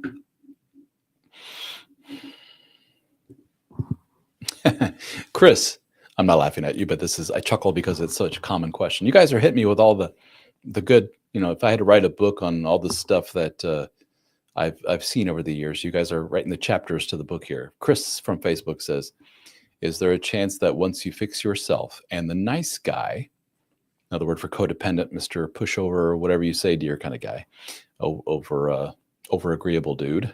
Chris, I'm not laughing at you, but I chuckle because it's such a common question. You guys are hitting me with all the good, if I had to write a book on all the stuff that I've seen over the years, you guys are writing the chapters to the book here. Chris from Facebook says, is there a chance that once you fix yourself and the nice guy, another word for codependent, Mr. Pushover, or whatever you say to your kind of guy, over agreeable dude.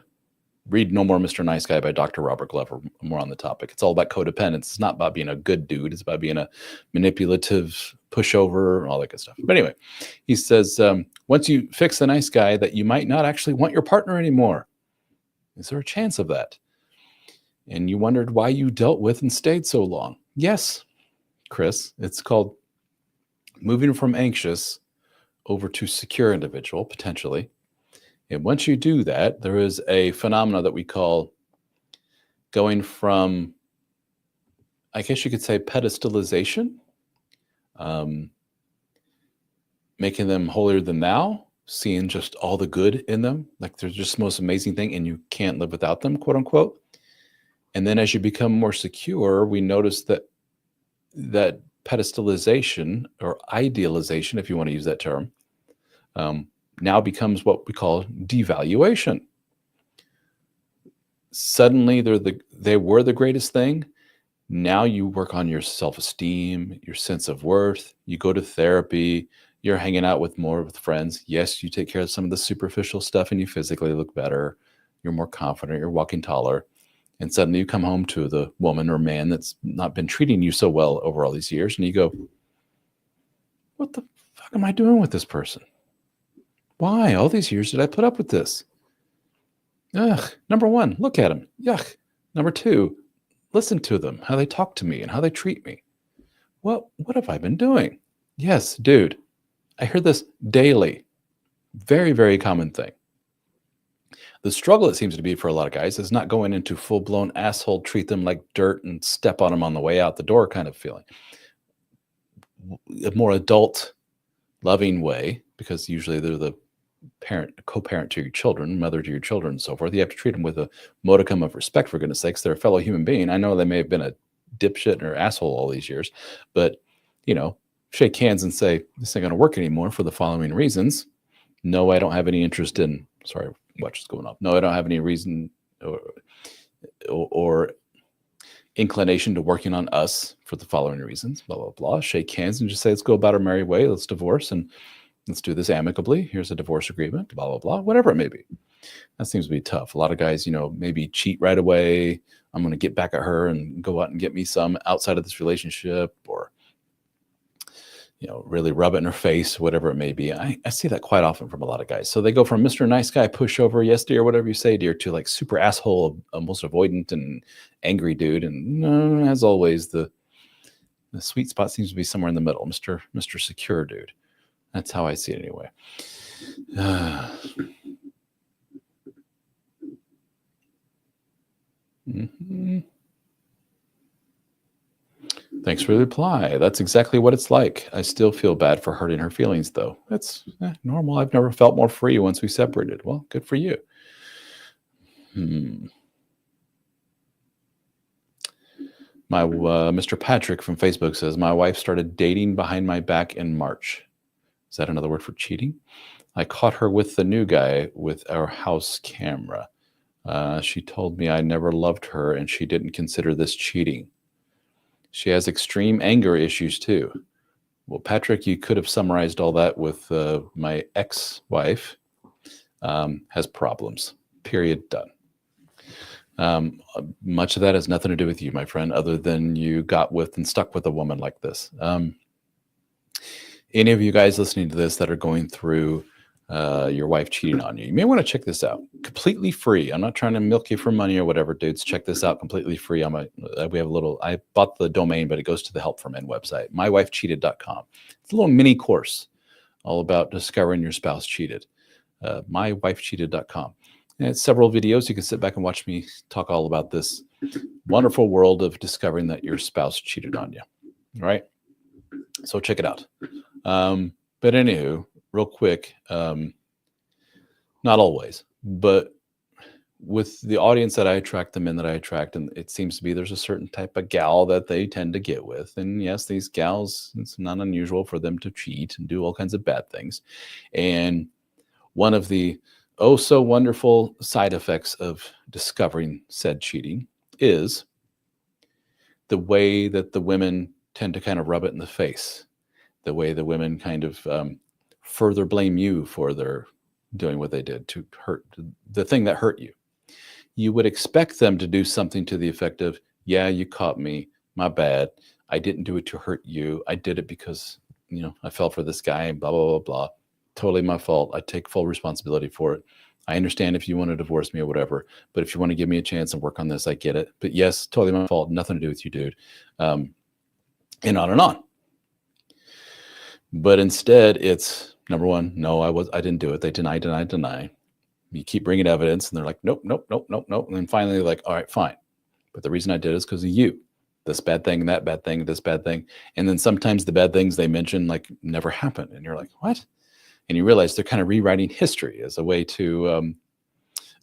Read No More Mr. Nice Guy by Dr. Robert Glover, more on the topic. It's all about codependence. It's not about being a good dude. It's about being a manipulative pushover, all that good stuff. But anyway, he says, once you fix the nice guy, that you might not actually want your partner anymore. Is there a chance of that? And you wondered why you dealt with and stayed so long. Yes, Chris, it's called moving from anxious over to secure individual, potentially. And once you do that, there is a phenomena that we call going from, I guess you could say, pedestalization, making them holier than thou, seeing just all the good in them, like they're just the most amazing thing and you can't live without them, quote unquote. And then as you become more secure, we notice that pedestalization or idealization, if you want to use that term, now becomes what we call devaluation. Suddenly they were the greatest thing. Now you work on your self-esteem, your sense of worth. You go to therapy. You're hanging out with friends. Yes, you take care of some of the superficial stuff and you physically look better. You're more confident. You're walking taller. And suddenly you come home to the woman or man that's not been treating you so well over all these years. And you go, what the fuck am I doing with this person? Why? All these years did I put up with this? Ugh. Number one, look at them. Yuck. Number two, listen to them, how they talk to me and how they treat me. What have I been doing? Yes, dude. I hear this daily. Very, very common thing. The struggle, it seems to be for a lot of guys, is not going into full-blown asshole, treat them like dirt and step on them on the way out the door kind of feeling. A more adult, loving way, because usually they're the co-parent to your children, mother to your children, and so forth. You have to treat them with a modicum of respect, for goodness sakes. They're a fellow human being. I know they may have been a dipshit or asshole all these years, but, shake hands and say, this ain't going to work anymore for the following reasons. No, I don't have any interest in, sorry, what's going on? No, I don't have any reason or inclination to working on us for the following reasons, blah, blah, blah. Shake hands and just say, let's go about our merry way. Let's divorce and let's do this amicably. Here's a divorce agreement, blah, blah, blah, whatever it may be. That seems to be tough. A lot of guys, maybe cheat right away. I'm going to get back at her and go out and get me some outside of this relationship, or, really rub it in her face, whatever it may be. I see that quite often from a lot of guys. So they go from Mr. Nice Guy, pushover, yes, dear, whatever you say, dear, to like super asshole, almost avoidant and angry dude. And as always, the sweet spot seems to be somewhere in the middle, Mr. Secure dude. That's how I see it anyway. Thanks for the reply. That's exactly what it's like. I still feel bad for hurting her feelings, though. That's normal. I've never felt more free once we separated. Well, good for you. My Mr. Patrick from Facebook says, my wife started dating behind my back in March. Is that another word for cheating? I caught her with the new guy with our house camera. She told me I never loved her and she didn't consider this cheating. She has extreme anger issues too. Well, Patrick, you could have summarized all that with my ex-wife has problems, period, done. Much of that has nothing to do with you, my friend, other than you got with and stuck with a woman like this. Any of you guys listening to this that are going through your wife cheating on you, you may want to check this out. Completely free. I'm not trying to milk you for money or whatever, dudes. Check this out completely free. I bought the domain, but it goes to the Help for Men website, mywifecheated.com. It's a little mini course all about discovering your spouse cheated. Mywifecheated.com. And it's several videos. You can sit back and watch me talk all about this wonderful world of discovering that your spouse cheated on you. All right. So check it out. But anywho, real quick, not always, but with the audience that I attract, the men that I attract, and it seems to be there's a certain type of gal that they tend to get with. And yes, these gals, it's not unusual for them to cheat and do all kinds of bad things. And one of the oh so wonderful side effects of discovering said cheating is the way that the women tend to kind of rub it in the face, the way the women kind of further blame you for their doing what they did to hurt the thing that hurt you. You would expect them to do something to the effect of, yeah, you caught me, my bad. I didn't do it to hurt you. I did it because, I fell for this guy, blah, blah, blah, blah. Totally my fault. I take full responsibility for it. I understand if you want to divorce me or whatever, but if you want to give me a chance and work on this, I get it. But yes, totally my fault. Nothing to do with you, dude. And on and on. But instead, it's number one, no, I didn't do it. They deny. You keep bringing evidence, and they're like, nope. And then finally, they're like, all right, fine. But the reason I did it is because of you. This bad thing, that bad thing, this bad thing. And then sometimes the bad things they mention never happened. And you're like, what? And you realize they're kind of rewriting history as a way to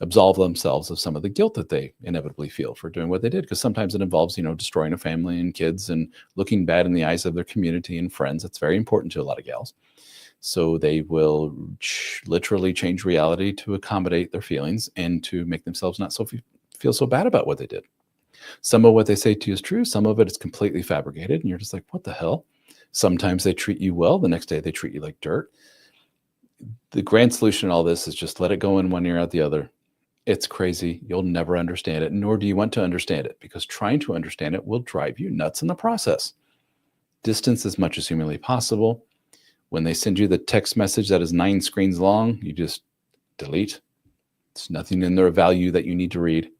absolve themselves of some of the guilt that they inevitably feel for doing what they did. Because sometimes it involves, destroying a family and kids and looking bad in the eyes of their community and friends. That's very important to a lot of gals. So they will literally change reality to accommodate their feelings and to make themselves not so feel so bad about what they did. Some of what they say to you is true. Some of it is completely fabricated. And you're just like, what the hell? Sometimes they treat you well. The next day they treat you like dirt. The grand solution in all this is just let it go in one ear out the other. It's crazy. You'll never understand it, nor do you want to understand it, because trying to understand it will drive you nuts in the process. Distance as much as humanly possible. When they send you the text message that is 9 screens long, you just delete. There's nothing in there of value that you need to read,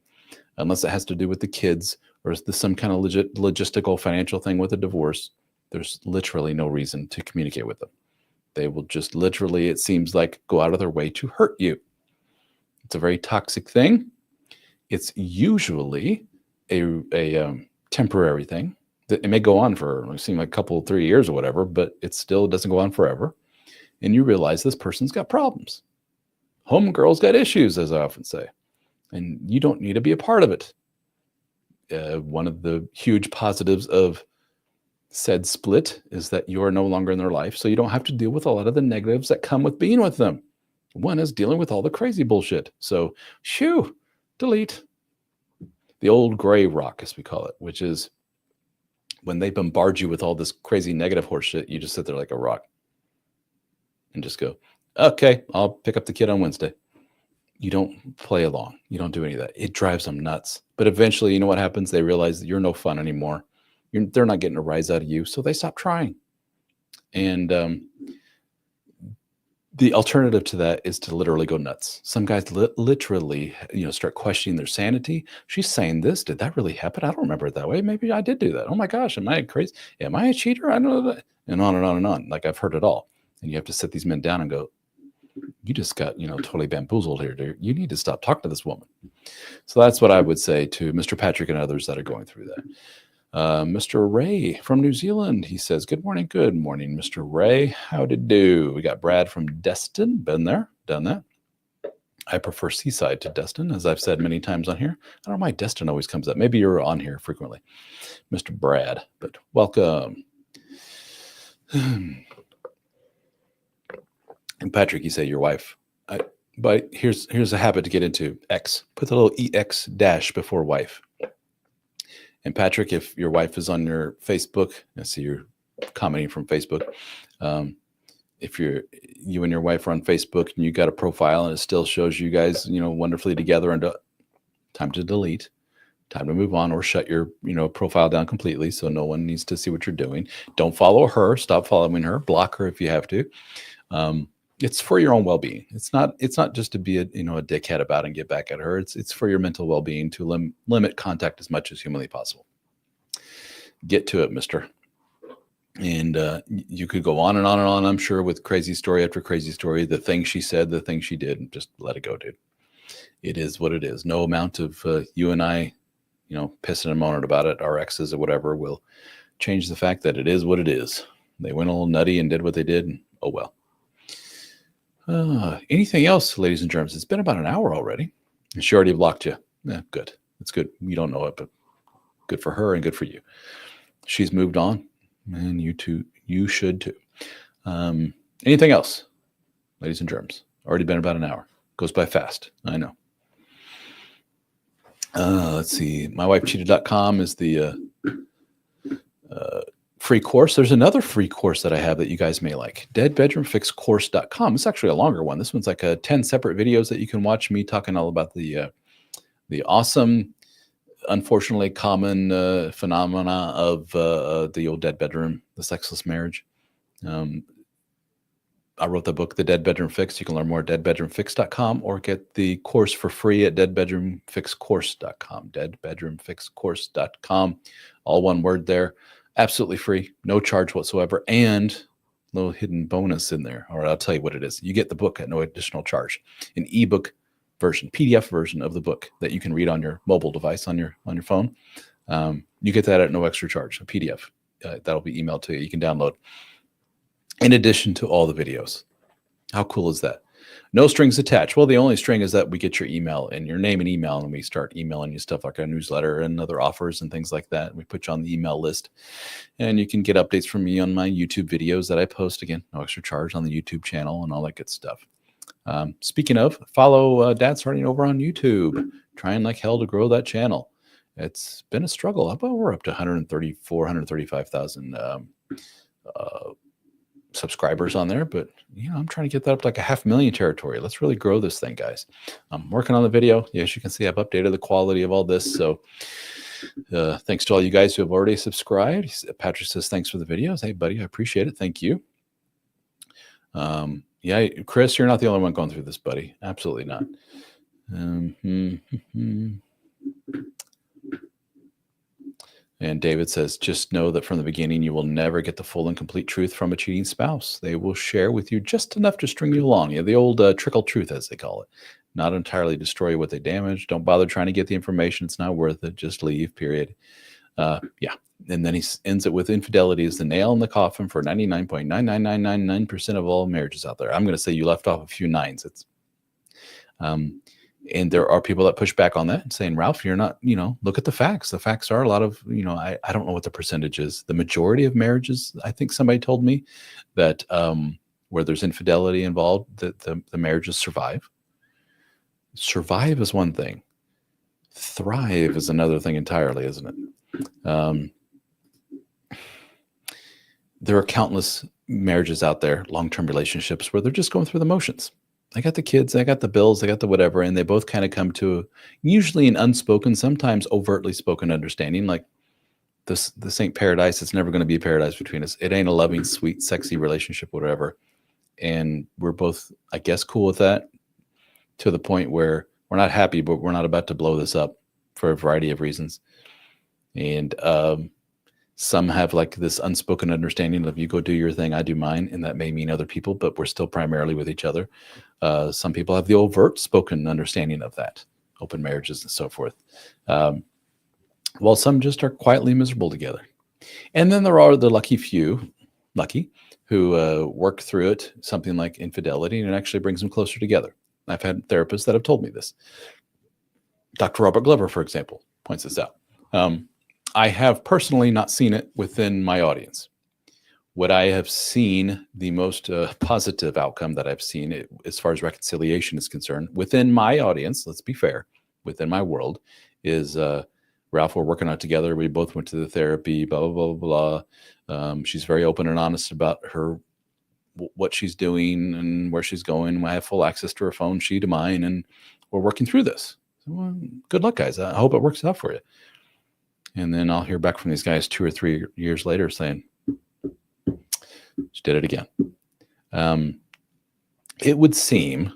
unless it has to do with the kids or is this some kind of logistical financial thing with a divorce. There's literally no reason to communicate with them. They will just literally, it seems like, go out of their way to hurt you. It's a very toxic thing. It's usually a temporary thing. It may go on for, it seems like a couple, 3 years or whatever, but it still doesn't go on forever. And you realize this person's got problems. Homegirl's got issues, as I often say, and you don't need to be a part of it. One of the huge positives of said split is that you are no longer in their life, so you don't have to deal with a lot of the negatives that come with being with them. One is dealing with all the crazy bullshit. So, shoo, delete. The old gray rock, as we call it, which is when they bombard you with all this crazy negative horseshit, you just sit there like a rock and just go, okay, I'll pick up the kid on Wednesday. You don't play along. You don't do any of that. It drives them nuts. But eventually, you know what happens? They realize that you're no fun anymore. They're not getting a rise out of you, so they stop trying. And the alternative to that is to literally go nuts. Some guys literally, start questioning their sanity. She's saying this. Did that really happen? I don't remember it that way. Maybe I did do that. Oh my gosh, am I crazy? Am I a cheater? I don't know that. And on and on and on. Like, I've heard it all. And you have to sit these men down and go, you just got, totally bamboozled here, dude. You need to stop talking to this woman. So that's what I would say to Mr. Patrick and others that are going through that. Mr. Ray from New Zealand, he says, good morning, Mr. Ray. How'd it do? We got Brad from Destin. Been there, done that. I prefer Seaside to Destin, as I've said many times on here. I don't know why Destin always comes up. Maybe you're on here frequently, Mr. Brad, but welcome. And Patrick, you say your wife. But here's a habit to get into. X. Put the little EX dash before wife. And Patrick, if your wife is on your Facebook, I see you're commenting from Facebook. If you and your wife are on Facebook and you got a profile and it still shows you guys, wonderfully together, and time to delete, time to move on, or shut your, profile down completely so no one needs to see what you're doing. Don't follow her. Stop following her. Block her if you have to. It's for your own well-being. It's not just to be a dickhead about it and get back at her. It's for your mental well-being to limit contact as much as humanly possible. Get to it, mister. And you could go on and on and on, I'm sure, with crazy story after crazy story, the things she said, the things she did, and just let it go, dude. It is what it is. No amount of you and I, pissing and moaning about it, our exes or whatever, will change the fact that it is what it is. They went a little nutty and did what they did, and oh well. Anything else, ladies and germs? It's been about an hour already. She already blocked you. Yeah, good. That's good. You don't know it, but good for her and good for you. She's moved on, and you too. You should too. Anything else, ladies and germs? Already been about an hour. Goes by fast. I know. Let's see. MyWifeCheated.com is the free course. There's another free course that I have that you guys may like. Deadbedroomfixcourse.com. It's actually a longer one. This one's like 10 separate videos that you can watch me talking all about the awesome, unfortunately common phenomena of the old dead bedroom, the sexless marriage. I wrote the book, The Dead Bedroom Fix. You can learn more at deadbedroomfix.com or get the course for free at deadbedroomfixcourse.com. Deadbedroomfixcourse.com. All one word there. Absolutely free, no charge whatsoever, and a little hidden bonus in there. All right, I'll tell you what it is. You get the book at no additional charge, an ebook version, PDF version of the book that you can read on your mobile device, on your phone. You get that at no extra charge, a PDF. That'll be emailed to you. You can download, in addition to all the videos. How cool is that? No strings attached. Well, the only string is that we get your email and your name and email, and we start emailing you stuff like our newsletter and other offers and things like that. We put you on the email list, and you can get updates from me on my YouTube videos that I post. Again, no extra charge on the YouTube channel and all that good stuff. Speaking of, follow Dad Starting over on YouTube. Trying like hell to grow that channel. It's been a struggle. We're up to 135,000 subscribers on there, but I'm trying to get that up to like 500,000 territory. Let's really grow this thing, guys. I'm working on the video. Yes, you can see I've updated the quality of all this. So thanks to all you guys who have already subscribed. Patrick says, thanks for the videos. Hey, buddy, I appreciate it. Thank you. Yeah, Chris, you're not the only one going through this, buddy. Absolutely not. And David says, just know that from the beginning, you will never get the full and complete truth from a cheating spouse. They will share with you just enough to string you along. Yeah, the old trickle truth, as they call it. not entirely destroy what they damaged. Don't bother trying to get the information. It's not worth it. Just leave, period. Yeah. And then he ends it with infidelity is the nail in the coffin for 99.99999% of all marriages out there. I'm going to say you left off a few nines. It's, and there are people that push back on that and saying, Ralph, you're not, look at the facts. The facts are a lot of, I don't know what the percentage is. The majority of marriages, I think somebody told me that where there's infidelity involved, that the marriages survive. Survive is one thing. Thrive is another thing entirely, isn't it? There are countless marriages out there, long-term relationships, where they're just going through the motions. I got the kids, I got the bills, I got the whatever, and they both kind of come to usually an unspoken, sometimes overtly spoken understanding, like this ain't paradise. It's never going to be a paradise between us. It ain't a loving, sweet, sexy relationship, whatever. And we're both, I guess, cool with that to the point where we're not happy, but we're not about to blow this up for a variety of reasons. And some have like this unspoken understanding of you go do your thing, I do mine, and that may mean other people, but we're still primarily with each other. Some people have the overt spoken understanding of that, open marriages and so forth. While some just are quietly miserable together. And then there are the lucky few, who work through it, something like infidelity, and it actually brings them closer together. I've had therapists that have told me this. Dr. Robert Glover, for example, points this out. I have personally not seen it within my audience. What I have seen, the most positive outcome that I've seen as far as reconciliation is concerned, within my audience, let's be fair, within my world, is Ralph, we're working on it together. We both went to the therapy, blah, blah, blah, blah. She's very open and honest about what she's doing and where she's going. I have full access to her phone, she to mine, and we're working through this. So, well, good luck, guys. I hope it works out for you. And then I'll hear back from these guys 2 or 3 years later saying, she did it again. It would seem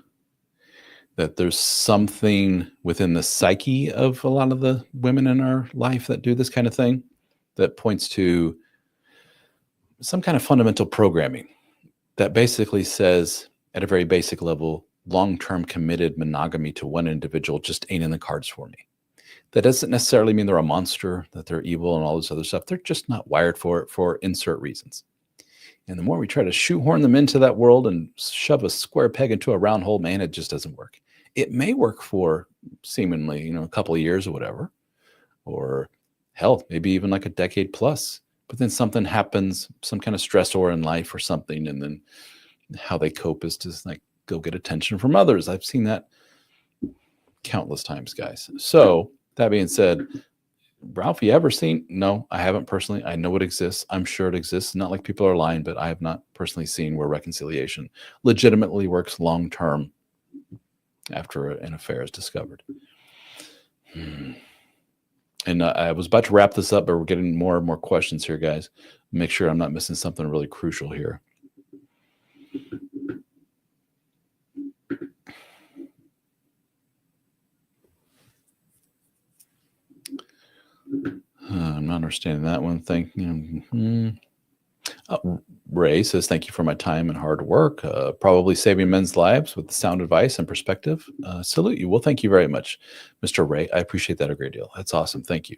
that there's something within the psyche of a lot of the women in our life that do this kind of thing that points to some kind of fundamental programming that basically says, at a very basic level, long-term committed monogamy to one individual just ain't in the cards for me. That doesn't necessarily mean they're a monster, that they're evil and all this other stuff. They're just not wired for it for insert reasons. And the more we try to shoehorn them into that world and shove a square peg into a round hole, man, it just doesn't work. It may work for seemingly, a couple of years or whatever, or hell, maybe even like a decade plus. But then something happens, some kind of stressor in life or something, and then how they cope is to like go get attention from others. I've seen that countless times, guys. So that being said, Ralph, you ever seen? No, I haven't personally. I know it exists. I'm sure it exists. Not like people are lying, but I have not personally seen where reconciliation legitimately works long term after an affair is discovered. And I was about to wrap this up, but we're getting more and more questions here, guys. Make sure I'm not missing something really crucial here. I'm not understanding that one. Thank you. Ray says, thank you for my time and hard work. Probably saving men's lives with sound advice and perspective. Salute you. Well, thank you very much, Mr. Ray. I appreciate that a great deal. That's awesome. Thank you.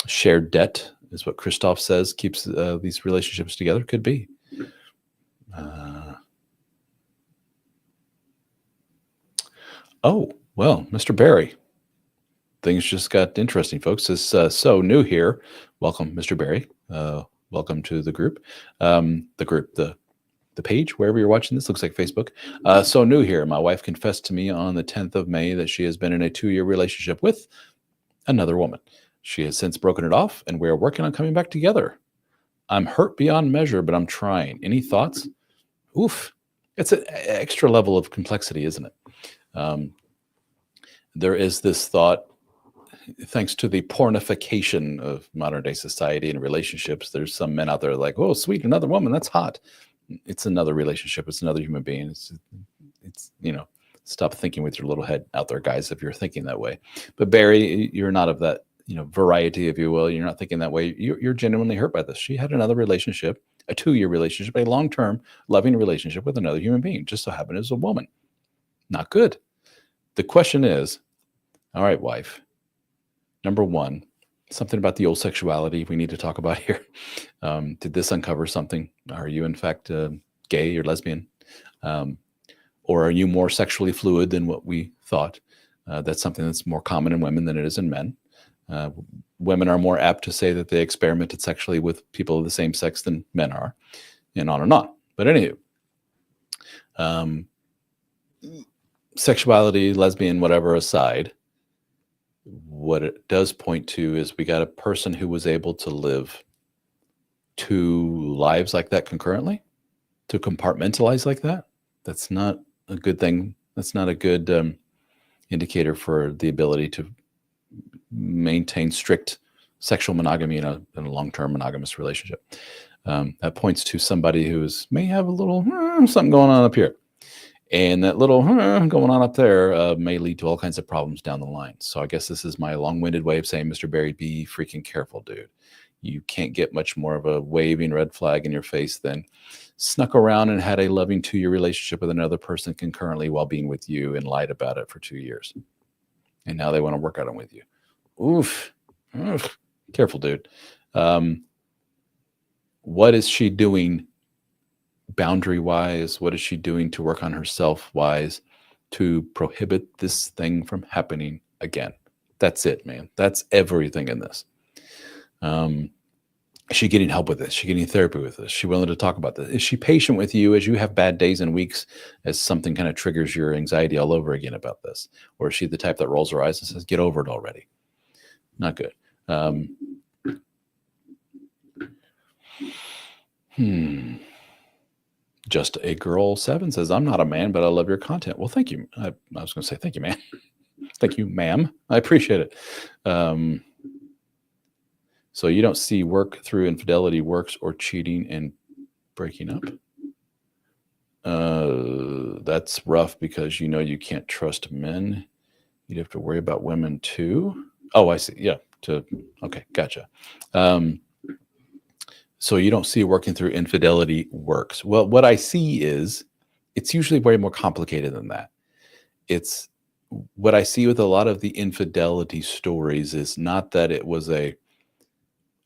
Shared debt is what Christoph says keeps these relationships together. Could be. Oh, well, Mr. Barry. Things just got interesting, folks. It's so new here. Welcome, Mr. Barry. Welcome to the group. The page, wherever you're watching this, looks like Facebook. So new here. My wife confessed to me on the 10th of May that she has been in a 2-year relationship with another woman. She has since broken it off, and we are working on coming back together. I'm hurt beyond measure, but I'm trying. Any thoughts? Oof. It's an extra level of complexity, isn't it? There is this thought, thanks to the pornification of modern day society and relationships, there's some men out there like, oh, sweet, another woman, that's hot. It's another relationship. It's another human being. It's stop thinking with your little head out there, guys, if you're thinking that way. But Barry, you're not of that, variety, if you will. You're not thinking that way. You're genuinely hurt by this. She had another relationship, a 2-year relationship, a long-term loving relationship with another human being, just so happened as a woman. Not good. The question is, all right, wife, number one, something about the old sexuality we need to talk about here. Did this uncover something? Are you, in fact, gay or lesbian? Or are you more sexually fluid than what we thought? That's something that's more common in women than it is in men. Women are more apt to say that they experimented sexually with people of the same sex than men are, and on and on. But anywho, sexuality, lesbian, whatever aside, what it does point to is we got a person who was able to live two lives like that concurrently, to compartmentalize like that. That's not a good thing. That's not a good indicator for the ability to maintain strict sexual monogamy in a long-term monogamous relationship. That points to somebody who's may have a little something going on up here. And that little going on up there may lead to all kinds of problems down the line. So I guess this is my long-winded way of saying, Mr. Barry, be freaking careful, dude. You can't get much more of a waving red flag in your face than snuck around and had a loving 2-year relationship with another person concurrently while being with you and lied about it for 2 years. And now they want to work on it with you. Oof. Careful, dude. What is she doing boundary-wise? What is she doing to work on herself-wise to prohibit this thing from happening again? That's it, man. That's everything in this. Is she getting help with this? Is she getting therapy with this? Is she willing to talk about this? Is she patient with you as you have bad days and weeks, as something kind of triggers your anxiety all over again about this? Or is she the type that rolls her eyes and says, get over it already? Not good. Just a Girl 7 says, I'm not a man, but I love your content. Well, thank you. I was going to say, thank you, man. Thank you, ma'am. I appreciate it. So you don't see work through infidelity works or cheating and breaking up? That's rough because you can't trust men. You'd have to worry about women too. Oh, I see. Yeah. Okay. Gotcha. So you don't see working through infidelity works. Well, what I see is it's usually way more complicated than that. It's what I see with a lot of the infidelity stories is not that it was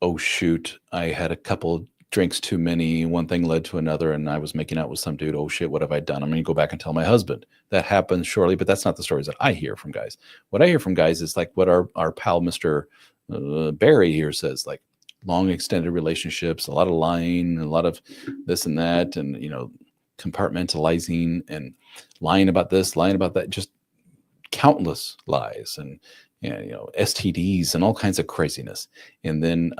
oh shoot, I had a couple drinks too many, one thing led to another, and I was making out with some dude. Oh shit, what have I done? I'm going to go back and tell my husband. That happens surely, but that's not the stories that I hear from guys. What I hear from guys is like what our pal Mr. Barry here says, like long extended relationships, a lot of lying, a lot of this and that, and compartmentalizing and lying about this, lying about that, just countless lies and STDs and all kinds of craziness. And then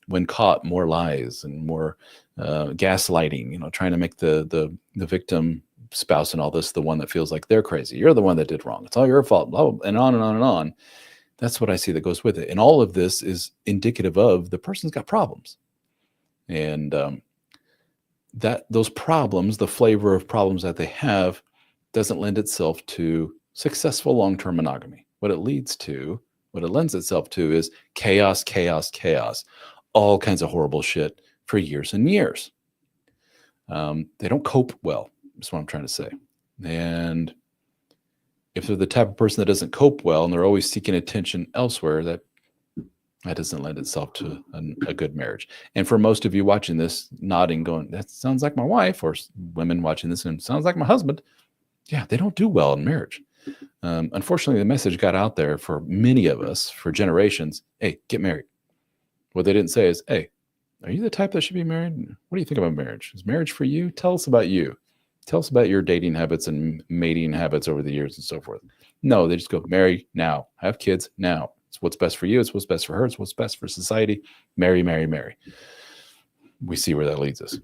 when caught, more lies and more gaslighting, trying to make the victim spouse and all this the one that feels like they're crazy. You're the one that did wrong. It's all your fault. Blah, blah, and on and on and on. That's what I see that goes with it. And all of this is indicative of the person's got problems. And that those problems, the flavor of problems that they have, doesn't lend itself to successful long-term monogamy. What it lends itself to is chaos, chaos, chaos, all kinds of horrible shit for years and years. They don't cope well, is what I'm trying to say. And if they're the type of person that doesn't cope well and they're always seeking attention elsewhere, that doesn't lend itself to a good marriage. And for most of you watching this, nodding, going, that sounds like my wife, or women watching this and sounds like my husband. Yeah, they don't do well in marriage. Unfortunately, the message got out there for many of us for generations. Hey, get married. What they didn't say is, hey, are you the type that should be married? What do you think about marriage? Is marriage for you? Tell us about you. Tell us about your dating habits and mating habits over the years and so forth. No, they just go, marry now. Have kids now. It's what's best for you. It's what's best for her. It's what's best for society. Marry, marry, marry. We see where that leads us.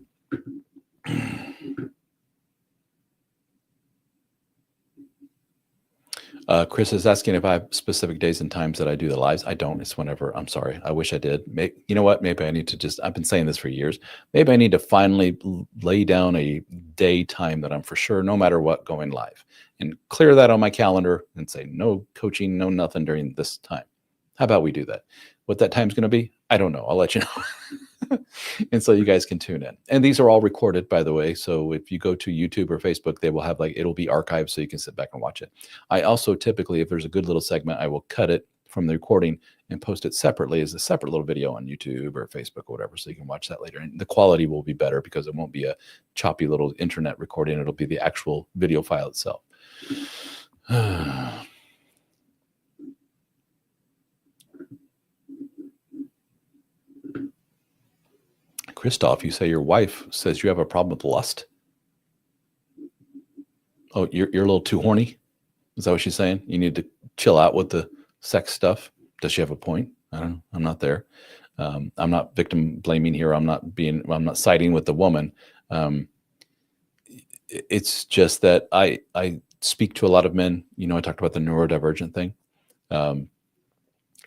Chris is asking if I have specific days and times that I do the lives. I don't. It's whenever. I'm sorry. I wish I did. You know what? Maybe I need to I've been saying this for years. Maybe I need to finally lay down a day time that I'm for sure, no matter what, going live and clear that on my calendar and say no coaching, no nothing during this time. How about we do that? What that time's going to be, I don't know. I'll let you know. And so you guys can tune in. And these are all recorded, by the way. So if you go to YouTube or Facebook, they will have it'll be archived so you can sit back and watch it. I also typically, if there's a good little segment, I will cut it from the recording and post it separately as a separate little video on YouTube or Facebook or whatever, so you can watch that later. And the quality will be better because it won't be a choppy little internet recording. It'll be the actual video file itself. Christoph, you say your wife says you have a problem with lust. Oh, you're a little too horny? Is that what she's saying? You need to chill out with the sex stuff? Does she have a point? I don't know. I'm not there. I'm not victim blaming here. I'm not siding with the woman. It's just that I speak to a lot of men. I talked about the neurodivergent thing.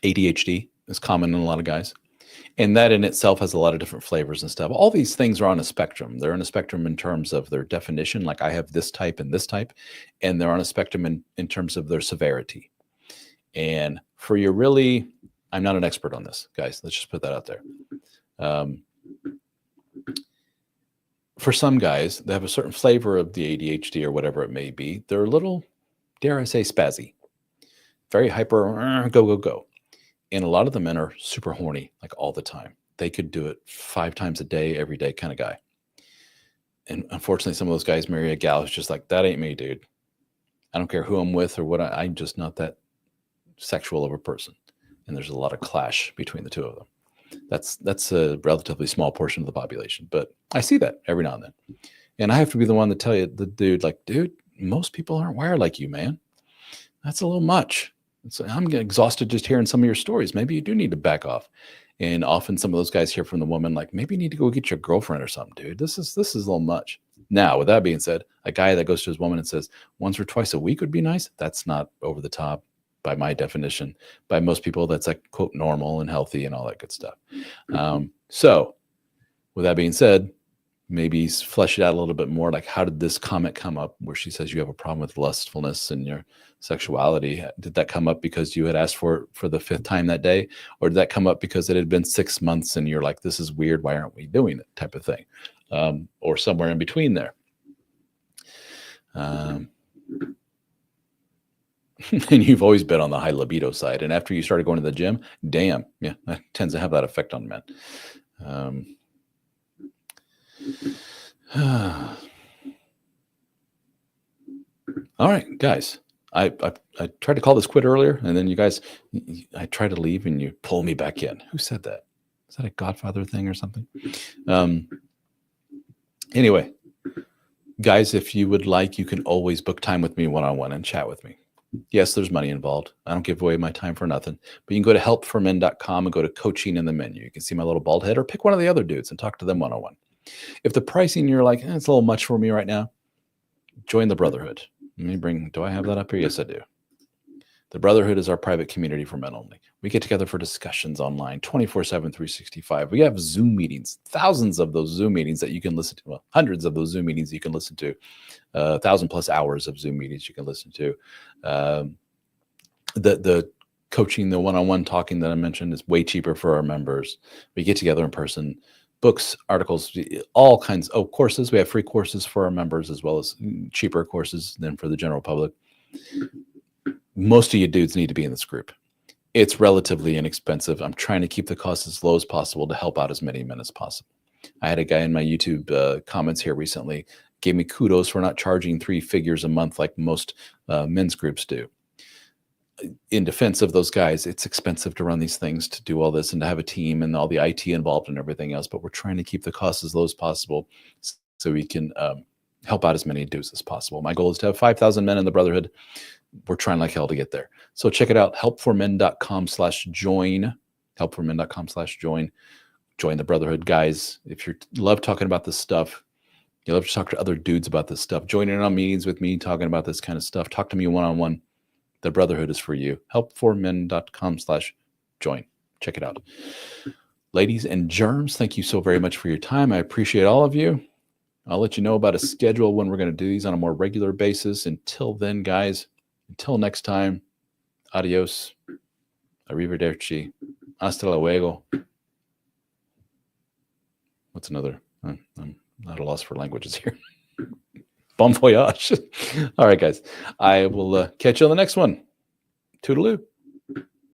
ADHD is common in a lot of guys. And that in itself has a lot of different flavors and stuff. All these things are on a spectrum. They're on a spectrum in terms of their definition, like I have this type and this type, and they're on a spectrum in terms of their severity. And for you really, I'm not an expert on this, guys. Let's just put that out there. For some guys, they have a certain flavor of the ADHD or whatever it may be. They're a little, dare I say, spazzy, very hyper, go, go, go. And a lot of the men are super horny, like all the time. They could do it 5 times a day, every day kind of guy. And unfortunately, some of those guys marry a gal who's just like, that ain't me, dude. I don't care who I'm with or what. I'm just not that sexual of a person. And there's a lot of clash between the two of them. That's a relatively small portion of the population. But I see that every now and then. And I have to be the one to tell you, the dude, most people aren't wired like you, man. That's a little much. So I'm getting exhausted just hearing some of your stories. Maybe you do need to back off. And often some of those guys hear from the woman, like, maybe you need to go get your girlfriend or something, dude. This is a little much. Now, with that being said, a guy that goes to his woman and says once or twice a week would be nice. That's not over the top by my definition. By most people, that's like, quote, normal and healthy and all that good stuff. So with that being said, maybe flesh it out a little bit more. Like, how did this comment come up where she says you have a problem with lustfulness and your sexuality? Did that come up because you had asked for the 5th time that day? Or did that come up because it had been 6 months and you're like, this is weird, why aren't we doing it, type of thing? Or somewhere in between there. And you've always been on the high libido side. And after you started going to the gym, damn, yeah, that tends to have that effect on men. All right, guys, I tried to call this quit earlier, and then you guys, I tried to leave and you pull me back in. Who said that? Is that a Godfather thing or something? Anyway, guys, if you would like, you can always book time with me one-on-one and chat with me. Yes, there's money involved. I don't give away my time for nothing. But you can go to helpformen.com and go to coaching in the menu. You can see my little bald head, or pick one of the other dudes and talk to them one-on-one. If the pricing, you're like, it's a little much for me right now, join the Brotherhood. Do I have that up here? Yes, I do. The Brotherhood is our private community for men only. We get together for discussions online 24/7, 365. We have Zoom meetings, thousands of those Zoom meetings that you can listen to. Well, hundreds of those Zoom meetings you can listen to. 1,000+ hours of Zoom meetings you can listen to. The coaching, the one-on-one talking that I mentioned is way cheaper for our members. We get together in person. Books, articles, all kinds of courses. We have free courses for our members as well as cheaper courses than for the general public. Most of you dudes need to be in this group. It's relatively inexpensive. I'm trying to keep the cost as low as possible to help out as many men as possible. I had a guy in my YouTube comments here recently gave me kudos for not charging 3 figures a month like most men's groups do. In defense of those guys, it's expensive to run these things, to do all this and to have a team and all the IT involved and everything else. But we're trying to keep the costs as low as possible so we can help out as many dudes as possible. My goal is to have 5,000 men in the Brotherhood. We're trying like hell to get there. So check it out, helpformen.com/join, helpformen.com/join. Join the Brotherhood, guys. If you love talking about this stuff, you love to talk to other dudes about this stuff, join in on meetings with me talking about this kind of stuff, talk to me one-on-one. The Brotherhood is for you. helpformen.com/join. Check it out. Ladies and germs, thank you so very much for your time. I appreciate all of you. I'll let you know about a schedule when we're going to do these on a more regular basis. Until then, guys, until next time, adios, arrivederci, hasta luego. what's another? I'm at a loss for languages here. Bon voyage. All right, guys. I will catch you on the next one. Toodaloo.